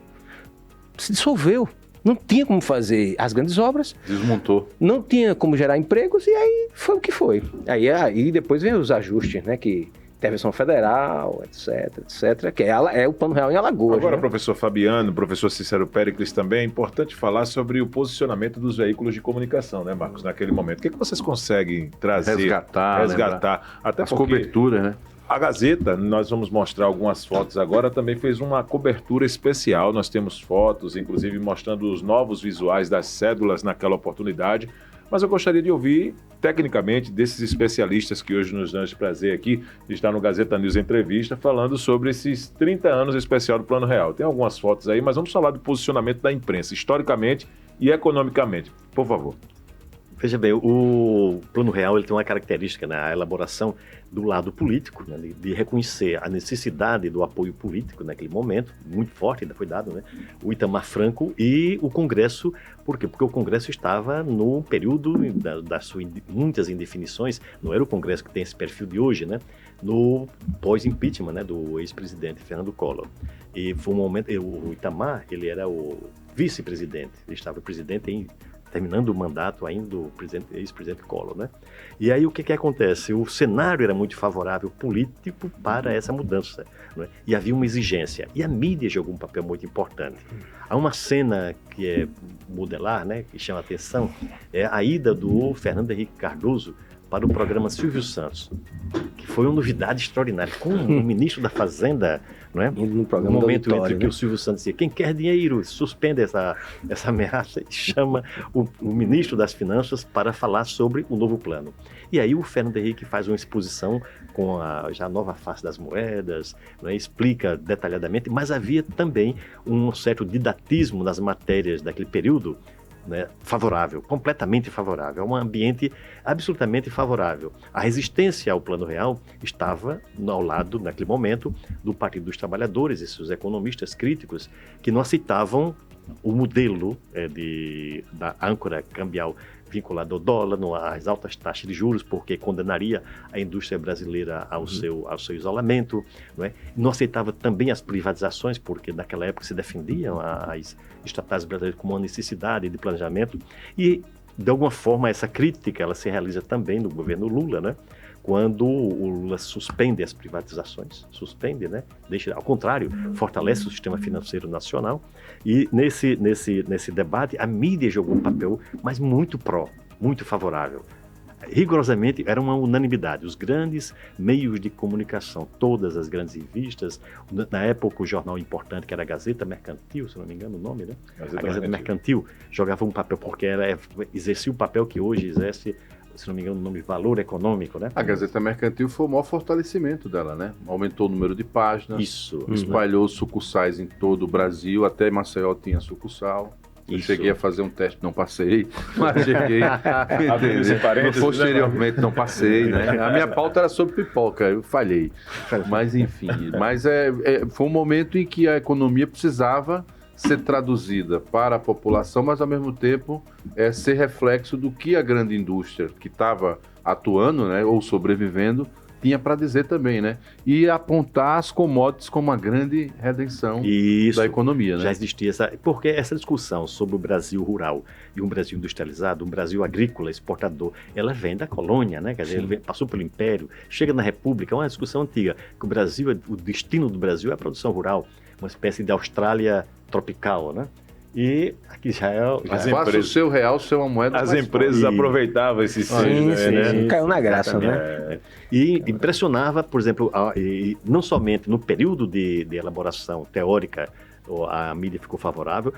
Se dissolveu. Não tinha como fazer as grandes obras. Desmontou. Não tinha como gerar empregos e aí foi o que foi. Aí depois vem os ajustes, né, que... intervenção federal, etc, que é o Plano Real em Alagoas. Agora, né? Professor Fabiano, professor Cícero Péricles também, é importante falar sobre o posicionamento dos veículos de comunicação, né, Marcos, naquele momento. O que vocês conseguem trazer? Resgatar. Até as porque coberturas, né? A Gazeta, nós vamos mostrar algumas fotos agora, também fez uma cobertura especial. Nós temos fotos, inclusive, mostrando os novos visuais das cédulas naquela oportunidade. Mas eu gostaria de ouvir, tecnicamente, desses especialistas que hoje nos dão esse prazer aqui de estar no Gazeta News Entrevista, falando sobre esses 30 anos especial do Plano Real. Tem algumas fotos aí, mas vamos falar do posicionamento da imprensa, historicamente e economicamente. Por favor. Veja bem, o Plano Real ele tem uma característica na elaboração do lado político, né, de reconhecer a necessidade do apoio político naquele momento, muito forte, ainda foi dado, né, o Itamar Franco e o Congresso. Por quê? Porque o Congresso estava no período das suas muitas indefinições, não era o Congresso que tem esse perfil de hoje, né, no pós-impeachment, né, do ex-presidente Fernando Collor. E foi um momento, o Itamar, ele era o vice-presidente, ele estava presidente terminando o mandato ainda do ex-presidente Collor, né? E aí o que acontece? O cenário era muito favorável político para essa mudança, né? E havia uma exigência. E a mídia jogou um papel muito importante. Há uma cena que é modelar, né? Que chama a atenção, é a ida do Fernando Henrique Cardoso para o programa Silvio Santos, que foi uma novidade extraordinária. Com o ministro da Fazenda, não é? No programa no momento entre que o Silvio Santos dizia, quem quer dinheiro, suspende essa ameaça e chama o ministro das Finanças para falar sobre o novo plano. E aí o Fernando Henrique faz uma exposição com já a nova face das moedas, não é? Explica detalhadamente, mas havia também um certo didatismo nas matérias daquele período, né, favorável, completamente favorável, um ambiente absolutamente favorável. A resistência ao Plano Real estava ao lado, naquele momento, do Partido dos Trabalhadores e seus economistas críticos que não aceitavam o modelo da âncora cambial vinculada ao dólar, às altas taxas de juros, porque condenaria a indústria brasileira ao seu isolamento, não é? Não aceitava também as privatizações, porque naquela época se defendiam as estatais brasileiras como uma necessidade de planejamento, e de alguma forma essa crítica ela se realiza também no governo Lula, né? Quando o Lula suspende as privatizações, né? Ao contrário, fortalece o sistema financeiro nacional. E nesse debate, a mídia jogou um papel, mas muito favorável. Rigorosamente, era uma unanimidade. Os grandes meios de comunicação, todas as grandes revistas, na época o jornal importante, que era a Gazeta Mercantil, se não me engano o nome, né? A Gazeta Mercantil jogava um papel, porque exercia o papel que hoje exerce se não me engano, o nome de Valor Econômico, né? A Gazeta Mercantil foi o maior fortalecimento dela, né? Aumentou o número de páginas, Isso. espalhou sucursais em todo o Brasil, até Maceió tinha sucursal. Eu Isso. cheguei a fazer um teste, não passei, mas cheguei. parênteses, Posteriormente não passei, né? A minha pauta era sobre pipoca, eu falhei. Mas enfim, foi um momento em que a economia precisava ser traduzida para a população, mas ao mesmo tempo ser reflexo do que a grande indústria que estava atuando, né, ou sobrevivendo, tinha para dizer também, né? E apontar as commodities como uma grande redenção Isso. da economia, né? Já existia porque essa discussão sobre o Brasil rural e um Brasil industrializado, um Brasil agrícola, exportador, ela vem da colônia, né? Quer dizer, passou pelo Império, chega na República, é uma discussão antiga, que o destino do Brasil é a produção rural, uma espécie de Austrália tropical, né? E aqui Israel... Faça o seu real ser uma moeda As mais empresas forte. aproveitavam esse sim, né? Caiu na graça, né? E impressionava, por exemplo, não somente no período de elaboração teórica, a mídia ficou favorável,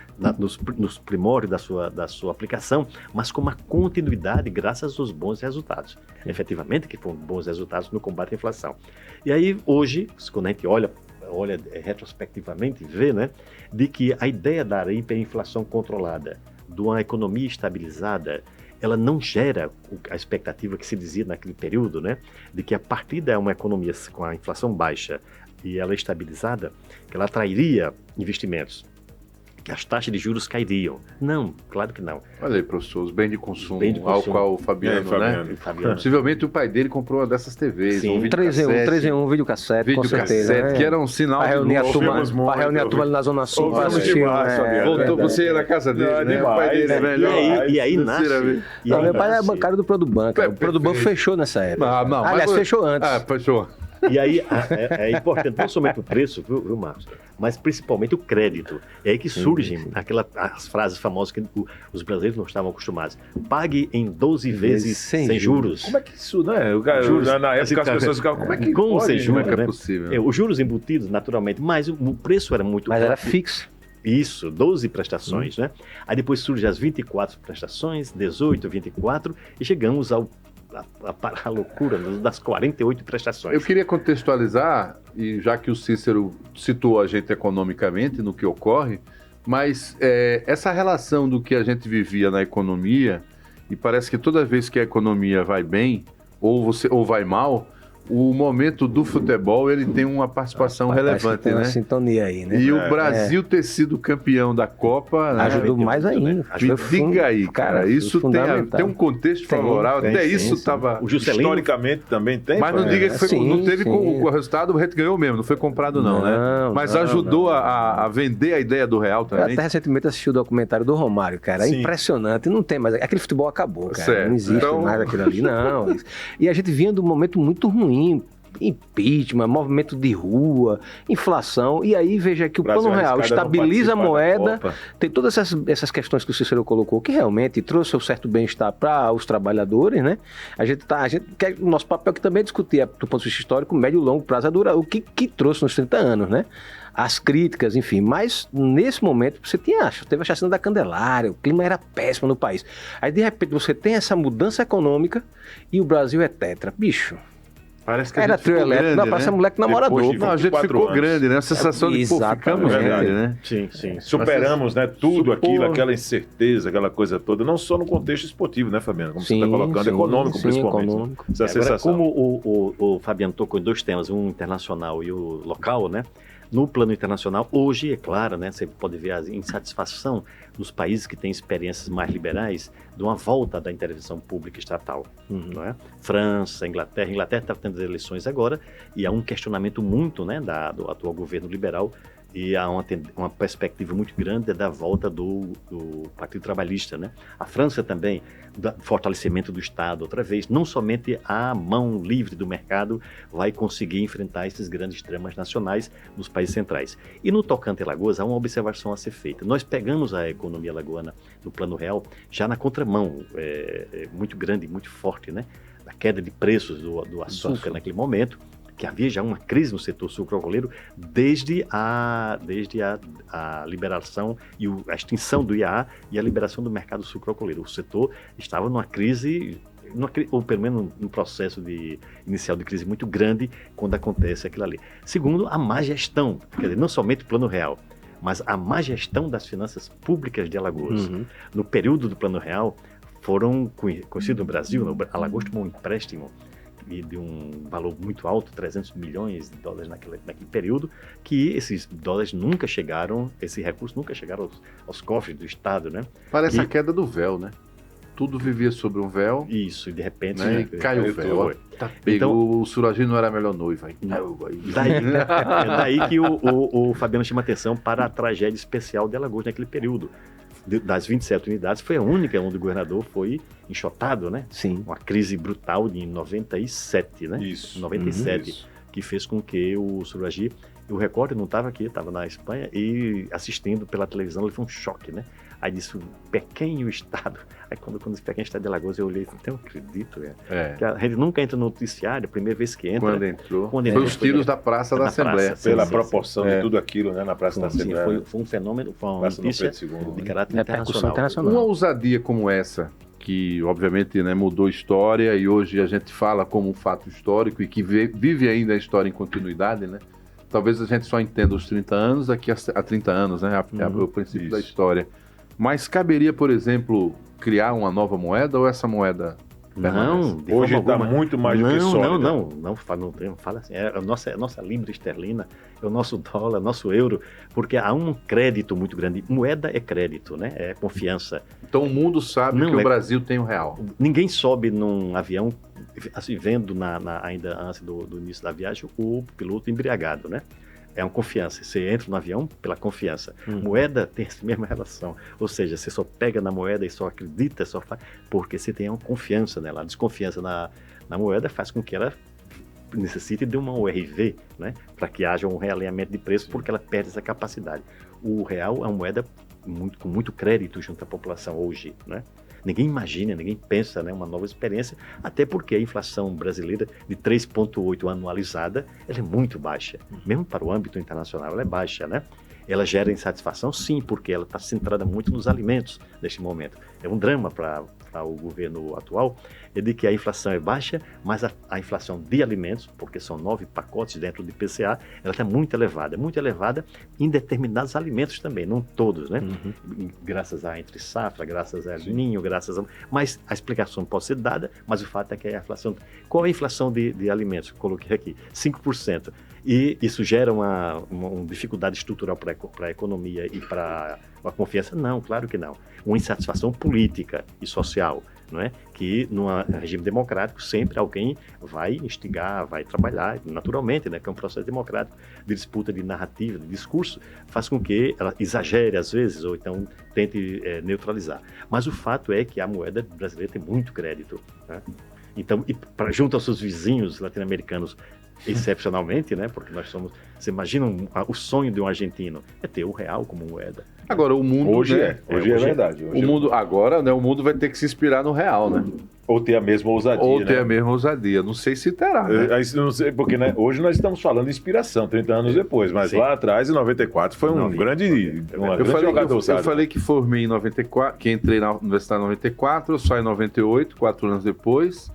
nos primórdios da sua aplicação, mas com uma continuidade graças aos bons resultados. Efetivamente, que foram bons resultados no combate à inflação. E aí, hoje, quando a gente olha retrospectivamente, vê, né, de que a ideia da hiperinflação controlada, de uma economia estabilizada, ela não gera a expectativa que se dizia naquele período, né, de que a partir de uma economia com a inflação baixa e ela estabilizada, que ela atrairia investimentos, que as taxas de juros cairiam. Não, claro que não. Olha aí, professor, os bens de consumo, Bem de ao consumo. qual o Fabiano, né? Fabiano. Possivelmente o pai dele comprou uma dessas TVs, Sim. um 3 em 1, videocassete, com certeza. videocassete, Né? que era um sinal Para reunir, luxo. para reunir a turma ali na Zona Sul para Ouvimos assistir. demais, Fabiano. Voltou, você ia na casa dele, Não, né? demais, O pai dele é né? melhor. E aí nasce... Terceira e Não, aí meu pai era nasce- bancário do Produban, cara. O Produban Perfeito. fechou nessa época. Não, Aliás, mas- fechou antes. Ah, fechou. E aí é importante não somente o preço, viu, Marcos? Mas principalmente o crédito. É aí que surgem as frases famosas que os brasileiros não estavam acostumados. Pague em 12 vezes sem juros. Como é que isso, né? Juros. Na época as pessoas ficavam, como é que Com pode? sem juros, Como é que é né? possível? Os juros embutidos, naturalmente, mas o preço era muito... Mas era fixo. Isso, 12 prestações, né? Aí depois surgem as 24 prestações, 18, 24, e chegamos a loucura das 48 prestações. Eu queria contextualizar, e já que o Cícero citou a gente economicamente no que ocorre, mas essa relação do que a gente vivia na economia, e parece que toda vez que a economia vai bem, ou vai mal, o momento do futebol ele tem uma participação Parece que relevante, tem uma né? sintonia aí, né? E o Brasil ter sido campeão da Copa, né? Ajudou mais ainda. Me diga aí, cara, isso fundamental. tem um contexto Tem, favorável, tem, até sim, isso sim. estava... O Juscelino... Historicamente também tem. Mas não Fabiano? diga que Sim, não teve sim. com o resultado, a gente ganhou mesmo, não foi comprado não, né? Não, Mas não, ajudou a vender a ideia do real Eu também. até recentemente assisti o documentário do Romário, cara. É Sim. impressionante. Não tem mais. Aquele futebol acabou, cara. Certo. Não existe Então- mais aquilo ali, não. E a gente vinha de um momento muito ruim. Impeachment, movimento de rua, inflação, e aí veja que o Brasil Plano Real arriscado a não estabiliza a participar da moeda, Copa. tem todas essas questões que o Cícero colocou, que realmente trouxe um certo bem-estar para os trabalhadores, né? A gente quer, o nosso papel aqui também é discutir, do ponto de vista histórico, médio e longo prazo, o que trouxe nos 30 anos, né? As críticas, enfim, mas nesse momento você teve a chacina da Candelária, o clima era péssimo no país. Aí de repente você tem essa mudança econômica e o Brasil é tetra. Bicho, Parece que era a gente ficou trio elétrico, grande, parece né? moleque namorador. Depois de Não, a gente 24 ficou anos. grande, né? A sensação de, pô, Exatamente. ficamos É verdade. grande, né? Sim. Superamos, né, tudo Supor- aquilo, aquela incerteza, aquela coisa toda, não só no contexto esportivo, né, Fabiano? Como você está colocando, sim, econômico sim, principalmente. econômico. Essa é a Agora, sensação. como o Fabiano tocou em dois temas, um internacional e o local, né? No plano internacional, hoje, é claro, né, você pode ver a insatisfação dos países que têm experiências mais liberais de uma volta da intervenção pública estatal. Não é? França, Inglaterra está tendo eleições agora e há um questionamento muito, né, do atual governo liberal e há uma perspectiva muito grande da volta do Partido Trabalhista, né? A França também, do fortalecimento do Estado outra vez, não somente a mão livre do mercado vai conseguir enfrentar esses grandes dramas nacionais nos países centrais. E no tocante a Alagoas, há uma observação a ser feita. Nós pegamos a economia alagoana no plano real já na contramão, muito grande, muito forte, né? A queda de preços do açúcar naquele momento, que havia já uma crise no setor sucroalcooleiro desde a liberação e a extinção do IAA e a liberação do mercado sucroalcooleiro. O setor estava numa crise ou pelo menos num processo inicial de crise muito grande quando acontece aquilo ali. Segundo, a má gestão, quer dizer, não somente o Plano Real, mas a má gestão das finanças públicas de Alagoas. No período do Plano Real, foram conhecidos no Brasil, Alagoas tomou um empréstimo de um valor muito alto, 300 milhões de dólares naquele período, que esses dólares nunca chegaram, esses recursos nunca chegaram aos cofres do Estado, né? Parece a queda do véu, né? Tudo vivia sobre um véu. Isso, e de repente... Né? Caiu o véu. Então, o Suragi não era a melhor noiva. Daí que o Fabiano chama atenção para a tragédia especial de Alagoas naquele período. Das 27 unidades, foi a única onde o governador foi enxotado, né? Sim. Uma crise brutal de 97, né? Isso. 97, Isso. Que fez com que o Suragi, o repórter não estava aqui, estava na Espanha, e assistindo pela televisão, ele foi um choque, né? Aí disse, o pequeno estado. Aí quando disse pequeno estado de Alagoas, eu olhei, não acredito, que a gente nunca entra no noticiário, a primeira vez que entra. Quando foi os tiros da Praça da Assembleia. Pela proporção de tudo aquilo, né, na Praça da Assembleia. Foi um fenômeno, foi uma notícia de caráter internacional. Uma ousadia como essa, que obviamente, né, mudou a história e hoje a gente fala como um fato histórico e que vive ainda a história em continuidade, né? Talvez a gente só entenda os 30 anos daqui a 30 anos, né? O princípio da história. Mas caberia, por exemplo, criar uma nova moeda ou essa moeda Não, hoje está muito mais do que sólida. Não fala assim. É a nossa libra esterlina, é o nosso dólar, é o nosso euro, porque há um crédito muito grande. Moeda é crédito, né? É confiança. Então o mundo sabe que o Brasil tem o real. Ninguém sobe num avião, assim, vendo ainda antes do início da viagem, o piloto embriagado, né? É uma confiança. Você entra no avião pela confiança. Moeda tem essa mesma relação. Ou seja, você só pega na moeda e só acredita, só faz, porque você tem uma confiança nela. A desconfiança na moeda faz com que ela necessite de uma URV, né? Para que haja um realinhamento de preço, porque ela perde essa capacidade. O real é uma moeda com muito crédito junto à população hoje, né? Ninguém imagina, ninguém pensa, né, uma nova experiência, até porque a inflação brasileira de 3,8 anualizada, ela é muito baixa. Mesmo para o âmbito internacional, ela é baixa, né? Ela gera insatisfação, sim, porque ela está centrada muito nos alimentos neste momento. É um drama para o governo atual, é de que a inflação é baixa, mas a inflação de alimentos, porque são 9 pacotes dentro do IPCA, ela está muito elevada em determinados alimentos também, não todos, né? Graças à entre safra, graças ao ninho, mas a explicação pode ser dada, mas o fato é que a inflação... Qual é a inflação de alimentos? Coloquei aqui, 5%. E isso gera uma dificuldade estrutural para a economia e para a confiança? Não, claro que não. Uma insatisfação política e social, não é? Que num regime democrático sempre alguém vai instigar, vai trabalhar, naturalmente, né? Que é um processo democrático de disputa de narrativa, de discurso, faz com que ela exagere às vezes ou então tente neutralizar. Mas o fato é que a moeda brasileira tem muito crédito, né? Então, junto aos seus vizinhos latino-americanos, excepcionalmente, né? Porque nós somos... Você imagina o sonho de um argentino é ter o real como moeda. Agora, o mundo... Hoje é verdade. O mundo, agora, né? O mundo vai ter que se inspirar no real, né? Ou ter a mesma ousadia, Ou ter a mesma ousadia. Não sei se terá, né? Não sei, porque, né, hoje nós estamos falando de inspiração, 30 anos depois, mas lá atrás, em 94, foi uma grande jogada ousada. Eu falei que formei em 94, que entrei na universidade em 94, eu saí em 98, 4 anos depois,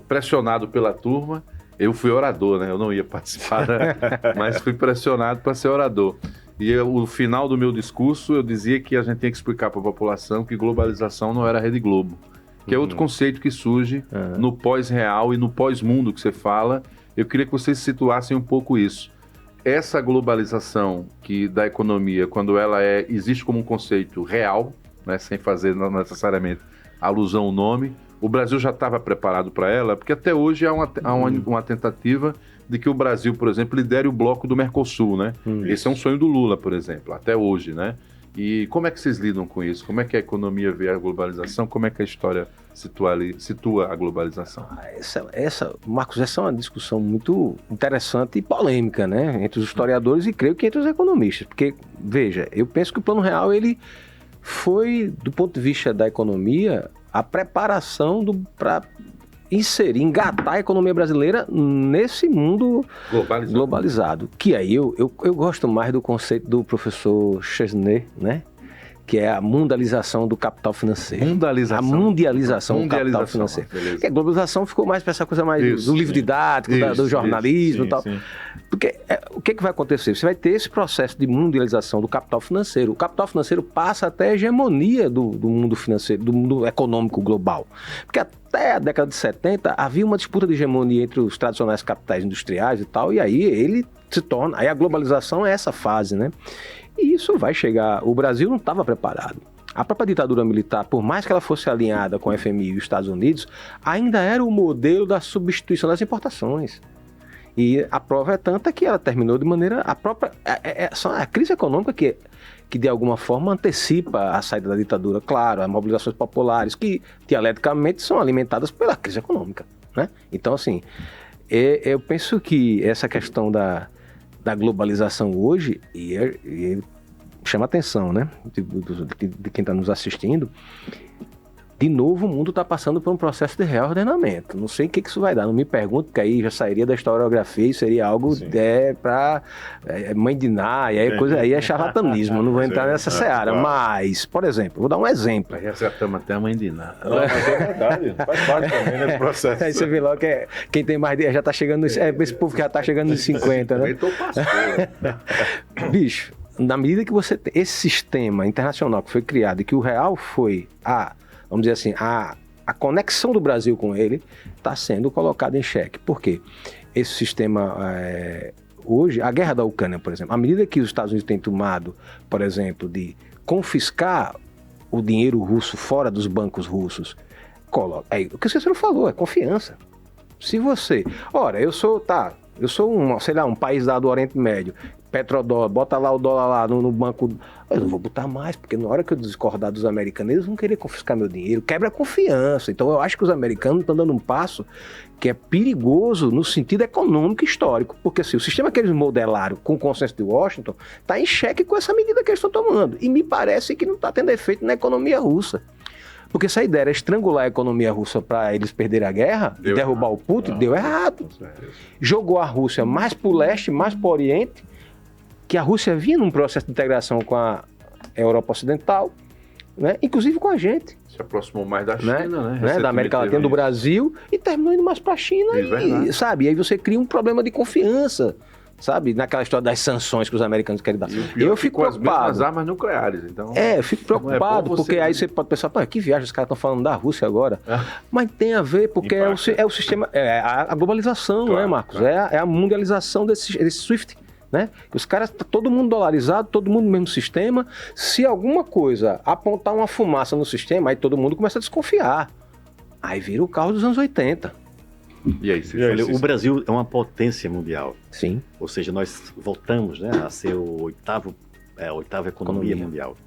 pressionado pela turma. Eu fui orador, né? Eu não ia participar, né? Mas fui pressionado para ser orador. E o final do meu discurso, eu dizia que a gente tem que explicar para a população que globalização não era a Rede Globo, que é outro conceito que surge no pós-real e no pós-mundo que você fala. Eu queria que vocês situassem um pouco isso. Essa globalização da economia, quando ela existe como um conceito real, né? Sem fazer necessariamente alusão ao nome, o Brasil já estava preparado para ela, porque até hoje há uma tentativa de que o Brasil, por exemplo, lidere o bloco do Mercosul, né? Esse é um sonho do Lula, por exemplo, até hoje, né? E como é que vocês lidam com isso? Como é que a economia vê a globalização? Como é que a história situa a globalização? Marcos, essa é uma discussão muito interessante e polêmica, né? Entre os historiadores e creio que entre os economistas, porque, veja, eu penso que o Plano Real, ele foi, do ponto de vista da economia, a preparação para engatar a economia brasileira nesse mundo globalizado. Que aí eu gosto mais do conceito do professor Chesney, né? que é a mundialização do capital financeiro. Mundialização. A mundialização do capital financeiro. Porque a globalização ficou mais para essa coisa mais do livro didático, do jornalismo e tal. Sim. Porque o que vai acontecer? Você vai ter esse processo de mundialização do capital financeiro. O capital financeiro passa até a hegemonia do mundo financeiro, do mundo econômico global. Porque até a década de 70 havia uma disputa de hegemonia entre os tradicionais capitais industriais e tal, e aí ele se torna... Aí a globalização é essa fase, né? E isso vai chegar... O Brasil não estava preparado. A própria ditadura militar, por mais que ela fosse alinhada com o FMI e os Estados Unidos, ainda era o modelo da substituição das importações. E a prova é tanta que ela terminou de maneira... A crise econômica que de alguma forma antecipa a saída da ditadura. Claro, as mobilizações populares que dialeticamente são alimentadas pela crise econômica, né? Então, assim, eu penso que essa questão da globalização hoje, e chama atenção, né, de quem está nos assistindo, de novo o mundo está passando por um processo de reordenamento. Não sei o que isso vai dar, não me pergunto, porque aí já sairia da historiografia e seria algo para mãe de Ná, e aí, coisa aí é charlatanismo, não vou entrar nessa seara. Claro. Mas, por exemplo, vou dar um exemplo. Aí acertamos até a mãe de Ná. Não, mas é verdade, faz parte também desse processo. Aí você vê logo que quem tem mais já está chegando esse povo que já está chegando nos 50, né? Bicho, na medida que você tem esse sistema internacional que foi criado e que o real foi vamos dizer assim, a conexão do Brasil com ele está sendo colocada em xeque. Por quê? Esse sistema, hoje, a guerra da Ucrânia, por exemplo, à medida que os Estados Unidos têm tomado, por exemplo, de confiscar o dinheiro russo fora dos bancos russos, o que o Cícero falou, é confiança. Se você... Ora, eu sou um país do Oriente Médio, petrodólar, bota lá o dólar lá no banco, eu não vou botar mais, porque na hora que eu discordar dos americanos, eles vão querer confiscar meu dinheiro, quebra a confiança. Então eu acho que os americanos estão dando um passo que é perigoso no sentido econômico e histórico, porque assim, o sistema que eles modelaram com o consenso de Washington está em xeque com essa medida que eles estão tomando, e me parece que não está tendo efeito na economia russa. Porque se a ideia era estrangular a economia russa para eles perderem a guerra e derrubar o Putin, deu errado. Jogou a Rússia mais para o leste, mais para o oriente, que a Rússia vinha num processo de integração com a Europa Ocidental, né? Inclusive com a gente. Se aproximou mais da China, né? Da América Latina, do Brasil, e terminou indo mais para a China, sabe? E aí você cria um problema de confiança, sabe? Naquela história das sanções que os americanos querem dar. Eu fico preocupado. As armas nucleares, então... Eu fico preocupado, porque aí você pode pensar, que viagem, os caras estão falando da Rússia agora. Mas tem a ver, porque é o sistema, a globalização, claro, né, Marcos? Claro. É a mundialização desse SWIFT. Né? Os caras, todo mundo dolarizado, todo mundo no mesmo sistema. Se alguma coisa apontar uma fumaça no sistema, aí todo mundo começa a desconfiar. Aí vira o carro dos anos 80. E aí, o Brasil é uma potência mundial. Sim. Ou seja, nós voltamos, né, a ser a oitava economia mundial.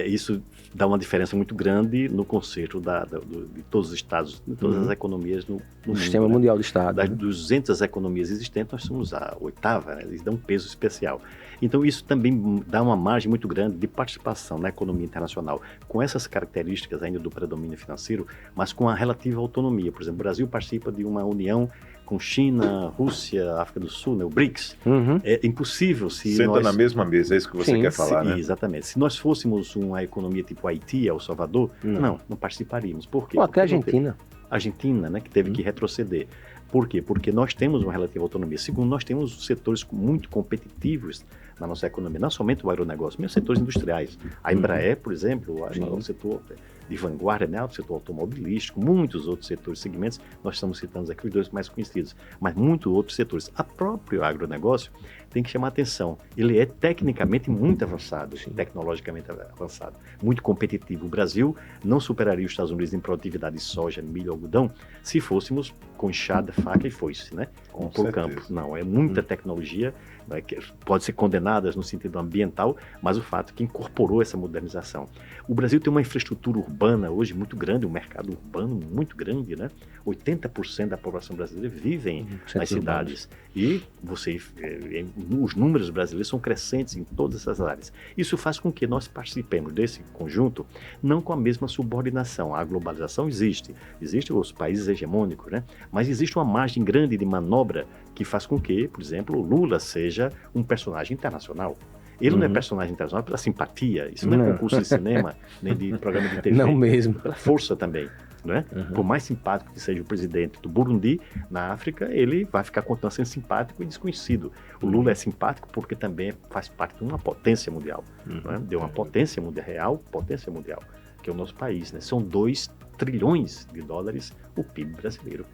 Isso dá uma diferença muito grande no conceito de todos os estados, de todas as economias no mundo. Sistema mundial de estado. Das 200 economias existentes, nós somos a oitava, né? Eles dão um peso especial. Então isso também dá uma margem muito grande de participação na economia internacional, com essas características ainda do predomínio financeiro, mas com a relativa autonomia. Por exemplo, o Brasil participa de uma união com China, Rússia, África do Sul, né, o BRICS. É impossível se Senta na mesma mesa, é isso que você quer falar, né? Exatamente. Se nós fôssemos uma economia tipo Haiti, El Salvador, não participaríamos. Por quê? Ou até a Argentina. Argentina, né, que teve que retroceder. Por quê? Porque nós temos uma relativa autonomia. Segundo, nós temos setores muito competitivos na nossa economia, não somente o agronegócio, mas setores industriais. A Embraer, por exemplo, o setor de vanguarda, né, o setor automobilístico, muitos outros setores, segmentos, nós estamos citando aqui os dois mais conhecidos, mas muitos outros setores. A próprio agronegócio tem que chamar atenção. Ele é tecnicamente muito avançado, tecnologicamente avançado, muito competitivo. O Brasil não superaria os Estados Unidos em produtividade de soja, milho, algodão, se fôssemos com enxada, faca e foice, né? Por campo. Não, é muita tecnologia, né, que pode ser condenadas no sentido ambiental, mas o fato é que incorporou essa modernização. O Brasil tem uma infraestrutura urbana hoje muito grande, um mercado urbano muito grande, né? 80% da população brasileira vivem nas cidades. E os números brasileiros são crescentes em todas essas áreas. Isso faz com que nós participemos desse conjunto, não com a mesma subordinação. A globalização existe os países hegemônicos, né? Mas existe uma margem grande de manobra que faz com que, por exemplo, o Lula seja um personagem internacional. Ele não é personagem internacional, é pela simpatia. Isso não é concurso de cinema, nem de programa de TV. Não mesmo. Pela força também. Né? Por mais simpático que seja o presidente do Burundi, na África, ele vai ficar continuando sendo simpático e desconhecido. O Lula é simpático porque também faz parte de uma potência mundial. Né? De uma potência mundial, que é o nosso país. Né? São 2 trilhões de dólares o PIB brasileiro.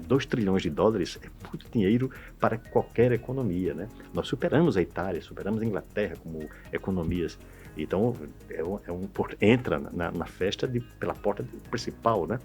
2 trilhões de dólares é muito dinheiro para qualquer economia. Né? Nós superamos a Itália, superamos a Inglaterra como economias. Então, entra na festa pela porta principal, né?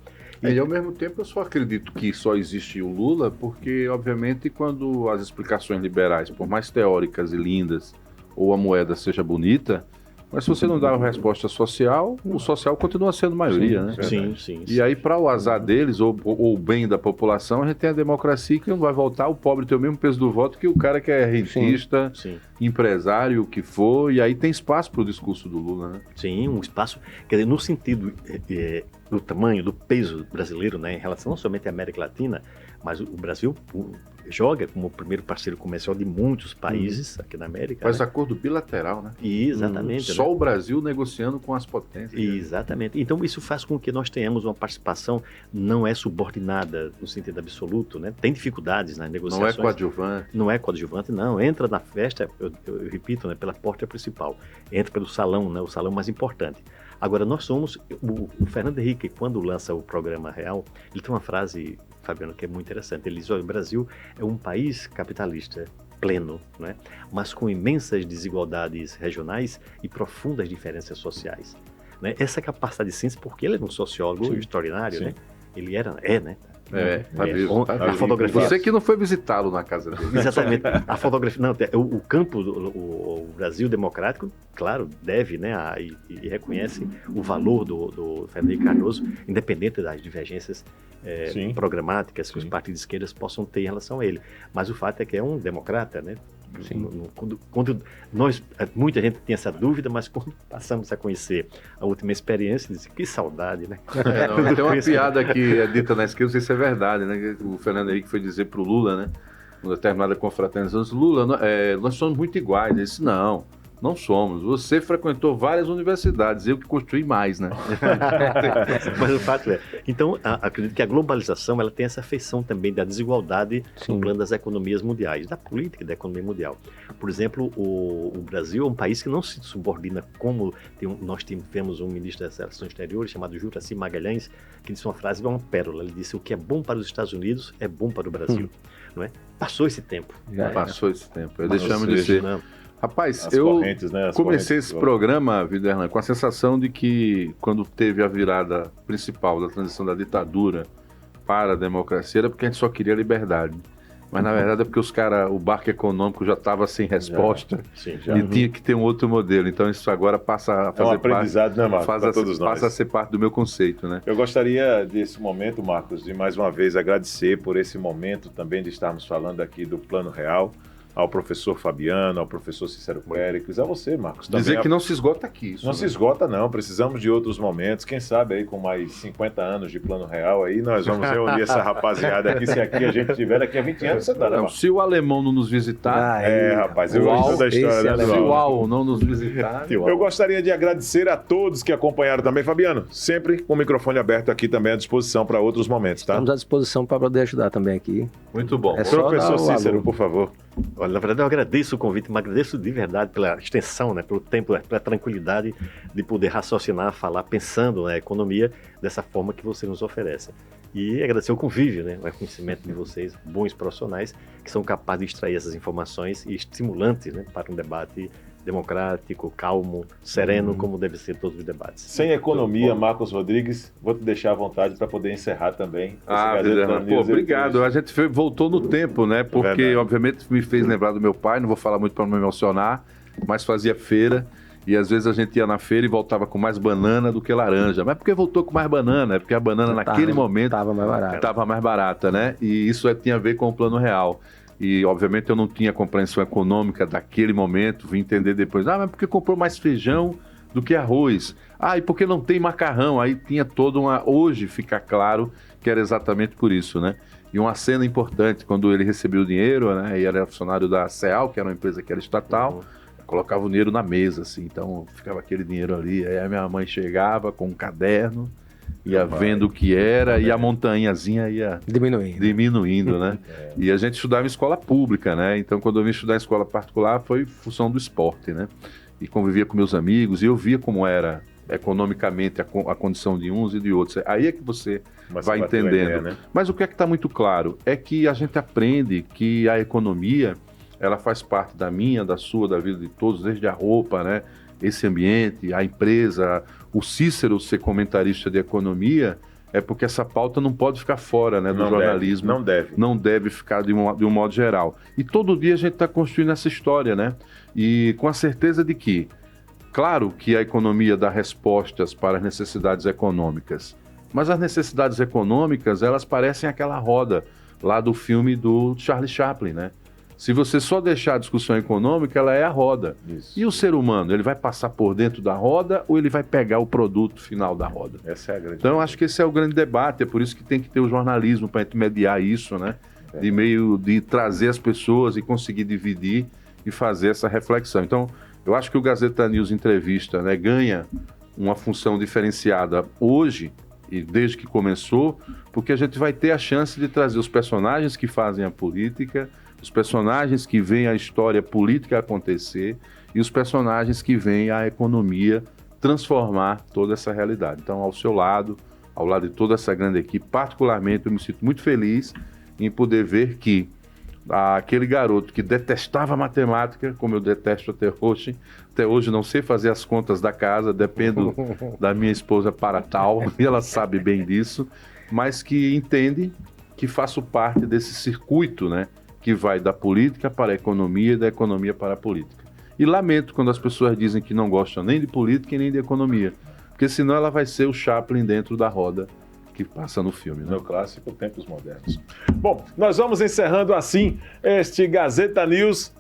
E ao mesmo tempo eu só acredito que só existe o Lula porque, obviamente, quando as explicações liberais, por mais teóricas e lindas, ou a moeda seja bonita, mas se você não dá uma resposta social, o social continua sendo maioria, né? Sim. E aí, para o azar deles, ou o bem da população, a gente tem a democracia que não vai voltar, o pobre tem o mesmo peso do voto que o cara que é rentista, empresário, o que for, e aí tem espaço para o discurso do Lula, né? Sim, um espaço, quer dizer, no sentido do tamanho, do peso brasileiro, né, em relação não somente à América Latina, mas o Brasil joga como o primeiro parceiro comercial de muitos países aqui na América. Faz né? acordo bilateral, né? Exatamente. Só né? o Brasil negociando com as potências. Exatamente. Então isso faz com que nós tenhamos uma participação, não é subordinada no sentido absoluto, né? Tem dificuldades nas negociações. Não é coadjuvante. Não é coadjuvante, não. Entra na festa, eu repito, né, pela porta principal. Entra pelo salão, né, o salão mais importante. Agora, nós somos... O Fernando Henrique, quando lança o Programa Real, ele tem uma frase, Fabiano, que é muito interessante. Ele diz, olha, o Brasil é um país capitalista pleno, né? Mas com imensas desigualdades regionais e profundas diferenças sociais. Né? Essa capacidade de ciência, porque ele é um sociólogo extraordinário, né? Ele né? Tá vivo. A fotografia. Você que não foi visitá-lo na casa dele. Exatamente. A fotografia. Não, o campo, o Brasil democrático, claro, deve, né, e reconhece o valor do Fernando Henrique Cardoso, independente das divergências programáticas que os partidos de esquerda possam ter em relação a ele. Mas o fato é que é um democrata, né? Quando muita gente tem essa dúvida, mas quando passamos a conhecer a última experiência, diz, que saudade, né? Tem uma piada que é dita na esquerda, não sei se é verdade, né? O Fernando Henrique foi dizer para o Lula, né? Numa determinada confraternização, Lula, nós somos muito iguais. Ele disse, não somos. Você frequentou várias universidades, eu que construí mais, né? Mas o fato é... Então, acredito que a globalização ela tem essa feição também da desigualdade no plano das economias mundiais, da política da economia mundial. Por exemplo, o Brasil é um país que não se subordina como... Nós tivemos um ministro das Relações Exteriores chamado Juraci Magalhães, que disse uma frase, uma pérola. Ele disse, o que é bom para os Estados Unidos é bom para o Brasil. Não é? Passou esse tempo. Passou esse tempo. Deixamos de ser... Rapaz, né? Comecei esse programa, Viderlan, com a sensação de que quando teve a virada principal da transição da ditadura para a democracia era porque a gente só queria liberdade. Mas na verdade é porque o barco econômico já estava sem resposta e tinha que ter um outro modelo. Então isso agora passa a fazer aprendizado, né, Marcos? Passa a ser parte do meu conceito, né? Eu gostaria desse momento, Marcos, de mais uma vez agradecer por esse momento também de estarmos falando aqui do Plano Real. Ao professor Fabiano, ao professor Cícero Péricles, a você, Marcos. Dizer que não se esgota aqui. Não se esgota, não. Precisamos de outros momentos. Quem sabe aí com mais 50 anos de Plano Real aí, nós vamos reunir essa rapaziada aqui. Se aqui a gente tiver daqui a 20 anos, você tá, né, se o alemão não nos visitar... rapaz, eu gosto da história, né? Se o UAU não nos visitar... Eu gostaria de agradecer a todos que acompanharam também. Fabiano, sempre com o microfone aberto aqui também à disposição para outros momentos, tá? Estamos à disposição para poder ajudar também aqui. Muito bom. Professor Cícero, por favor. Olha, na verdade eu agradeço o convite, mas agradeço de verdade pela extensão, né, pelo tempo, pela tranquilidade de poder raciocinar, falar, pensando na economia dessa forma que você nos oferece. E agradecer o convívio, né, o reconhecimento de vocês, bons profissionais, que são capazes de extrair essas informações e estimulantes, né, para um debate democrático, calmo, sereno, como deve ser todos os debates. Sem economia, Marcos Rodrigues, vou te deixar à vontade para poder encerrar também. Obrigado. A gente voltou no tempo, né? Porque, obviamente, me fez lembrar do meu pai, não vou falar muito para não me emocionar, mas fazia feira. E às vezes a gente ia na feira e voltava com mais banana do que laranja. Mas por que voltou com mais banana? É porque a banana naquele momento estava mais barata, né? E isso tinha a ver com o Plano Real. E, obviamente, eu não tinha compreensão econômica daquele momento, vim entender depois. Mas porque comprou mais feijão do que arroz? E porque não tem macarrão? Aí tinha toda uma... Hoje fica claro que era exatamente por isso, né? E uma cena importante, quando ele recebeu o dinheiro, né? E era funcionário da CEAL, que era uma empresa que era estatal, colocava o dinheiro na mesa, assim, então ficava aquele dinheiro ali, aí a minha mãe chegava com um caderno, ia vendo o que era, e a montanhazinha ia diminuindo, né? E a gente estudava em escola pública, né? Então, quando eu vim estudar em escola particular, foi função do esporte, né? E convivia com meus amigos, e eu via como era economicamente a condição de uns e de outros. Aí é que você vai entendendo. Ideia, né? Mas o que é que está muito claro é que a gente aprende que a economia, ela faz parte da minha, da sua, da vida de todos, desde a roupa, né? Esse ambiente, a empresa, o Cícero ser comentarista de economia, é porque essa pauta não pode ficar fora, né, do jornalismo. Não deve ficar de um modo geral. E todo dia a gente está construindo essa história, né? E com a certeza de que, claro que a economia dá respostas para as necessidades econômicas, mas as necessidades econômicas, elas parecem aquela roda lá do filme do Charlie Chaplin, né? Se você só deixar a discussão econômica, ela é a roda. Isso. E o ser humano, ele vai passar por dentro da roda ou ele vai pegar o produto final da roda? Essa é a grande Então, acho que esse é o grande debate, é por isso que tem que ter o jornalismo para intermediar isso, né? De trazer as pessoas e conseguir dividir e fazer essa reflexão. Então, eu acho que o Gazeta News Entrevista, né, ganha uma função diferenciada hoje, e desde que começou, porque a gente vai ter a chance de trazer os personagens que fazem a política, os personagens que veem a história política acontecer e os personagens que veem a economia transformar toda essa realidade. Então, ao seu lado, ao lado de toda essa grande equipe, particularmente eu me sinto muito feliz em poder ver que aquele garoto que detestava matemática, como eu detesto até hoje não sei fazer as contas da casa, dependo da minha esposa para tal, e ela sabe bem disso, mas que entende que faço parte desse circuito, né, que vai da política para a economia e da economia para a política. E lamento quando as pessoas dizem que não gostam nem de política e nem de economia, porque senão ela vai ser o Chaplin dentro da roda que passa no filme, né? Meu clássico Tempos Modernos. Bom, nós vamos encerrando assim este Gazeta News.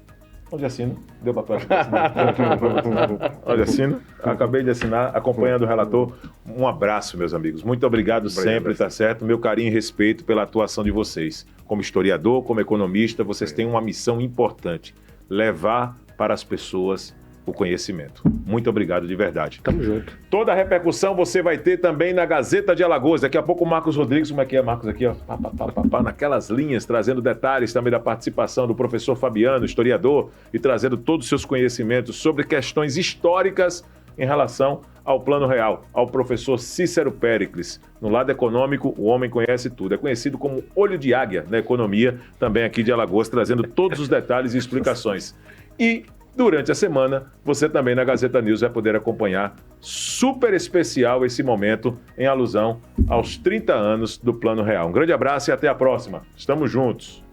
Onde assino? Deu papel de assinar. Onde assino? Acabei de assinar, acompanhando o relator. Um abraço, meus amigos. Muito obrigado sempre, tá certo? Meu carinho e respeito pela atuação de vocês. Como historiador, como economista, vocês têm uma missão importante: levar para as pessoas o conhecimento. Muito obrigado de verdade. Tamo junto. Toda a repercussão você vai ter também na Gazeta de Alagoas. Daqui a pouco o Marcos Rodrigues, como é que é, Marcos, aqui, ó, naquelas linhas, trazendo detalhes também da participação do professor Fabiano, historiador, e trazendo todos os seus conhecimentos sobre questões históricas em relação ao Plano Real, ao professor Cícero Péricles. No lado econômico, o homem conhece tudo. É conhecido como olho de águia na economia, também aqui de Alagoas, trazendo todos os detalhes e explicações. E durante a semana, você também na Gazeta News vai poder acompanhar super especial esse momento em alusão aos 30 anos do Plano Real. Um grande abraço e até a próxima. Estamos juntos.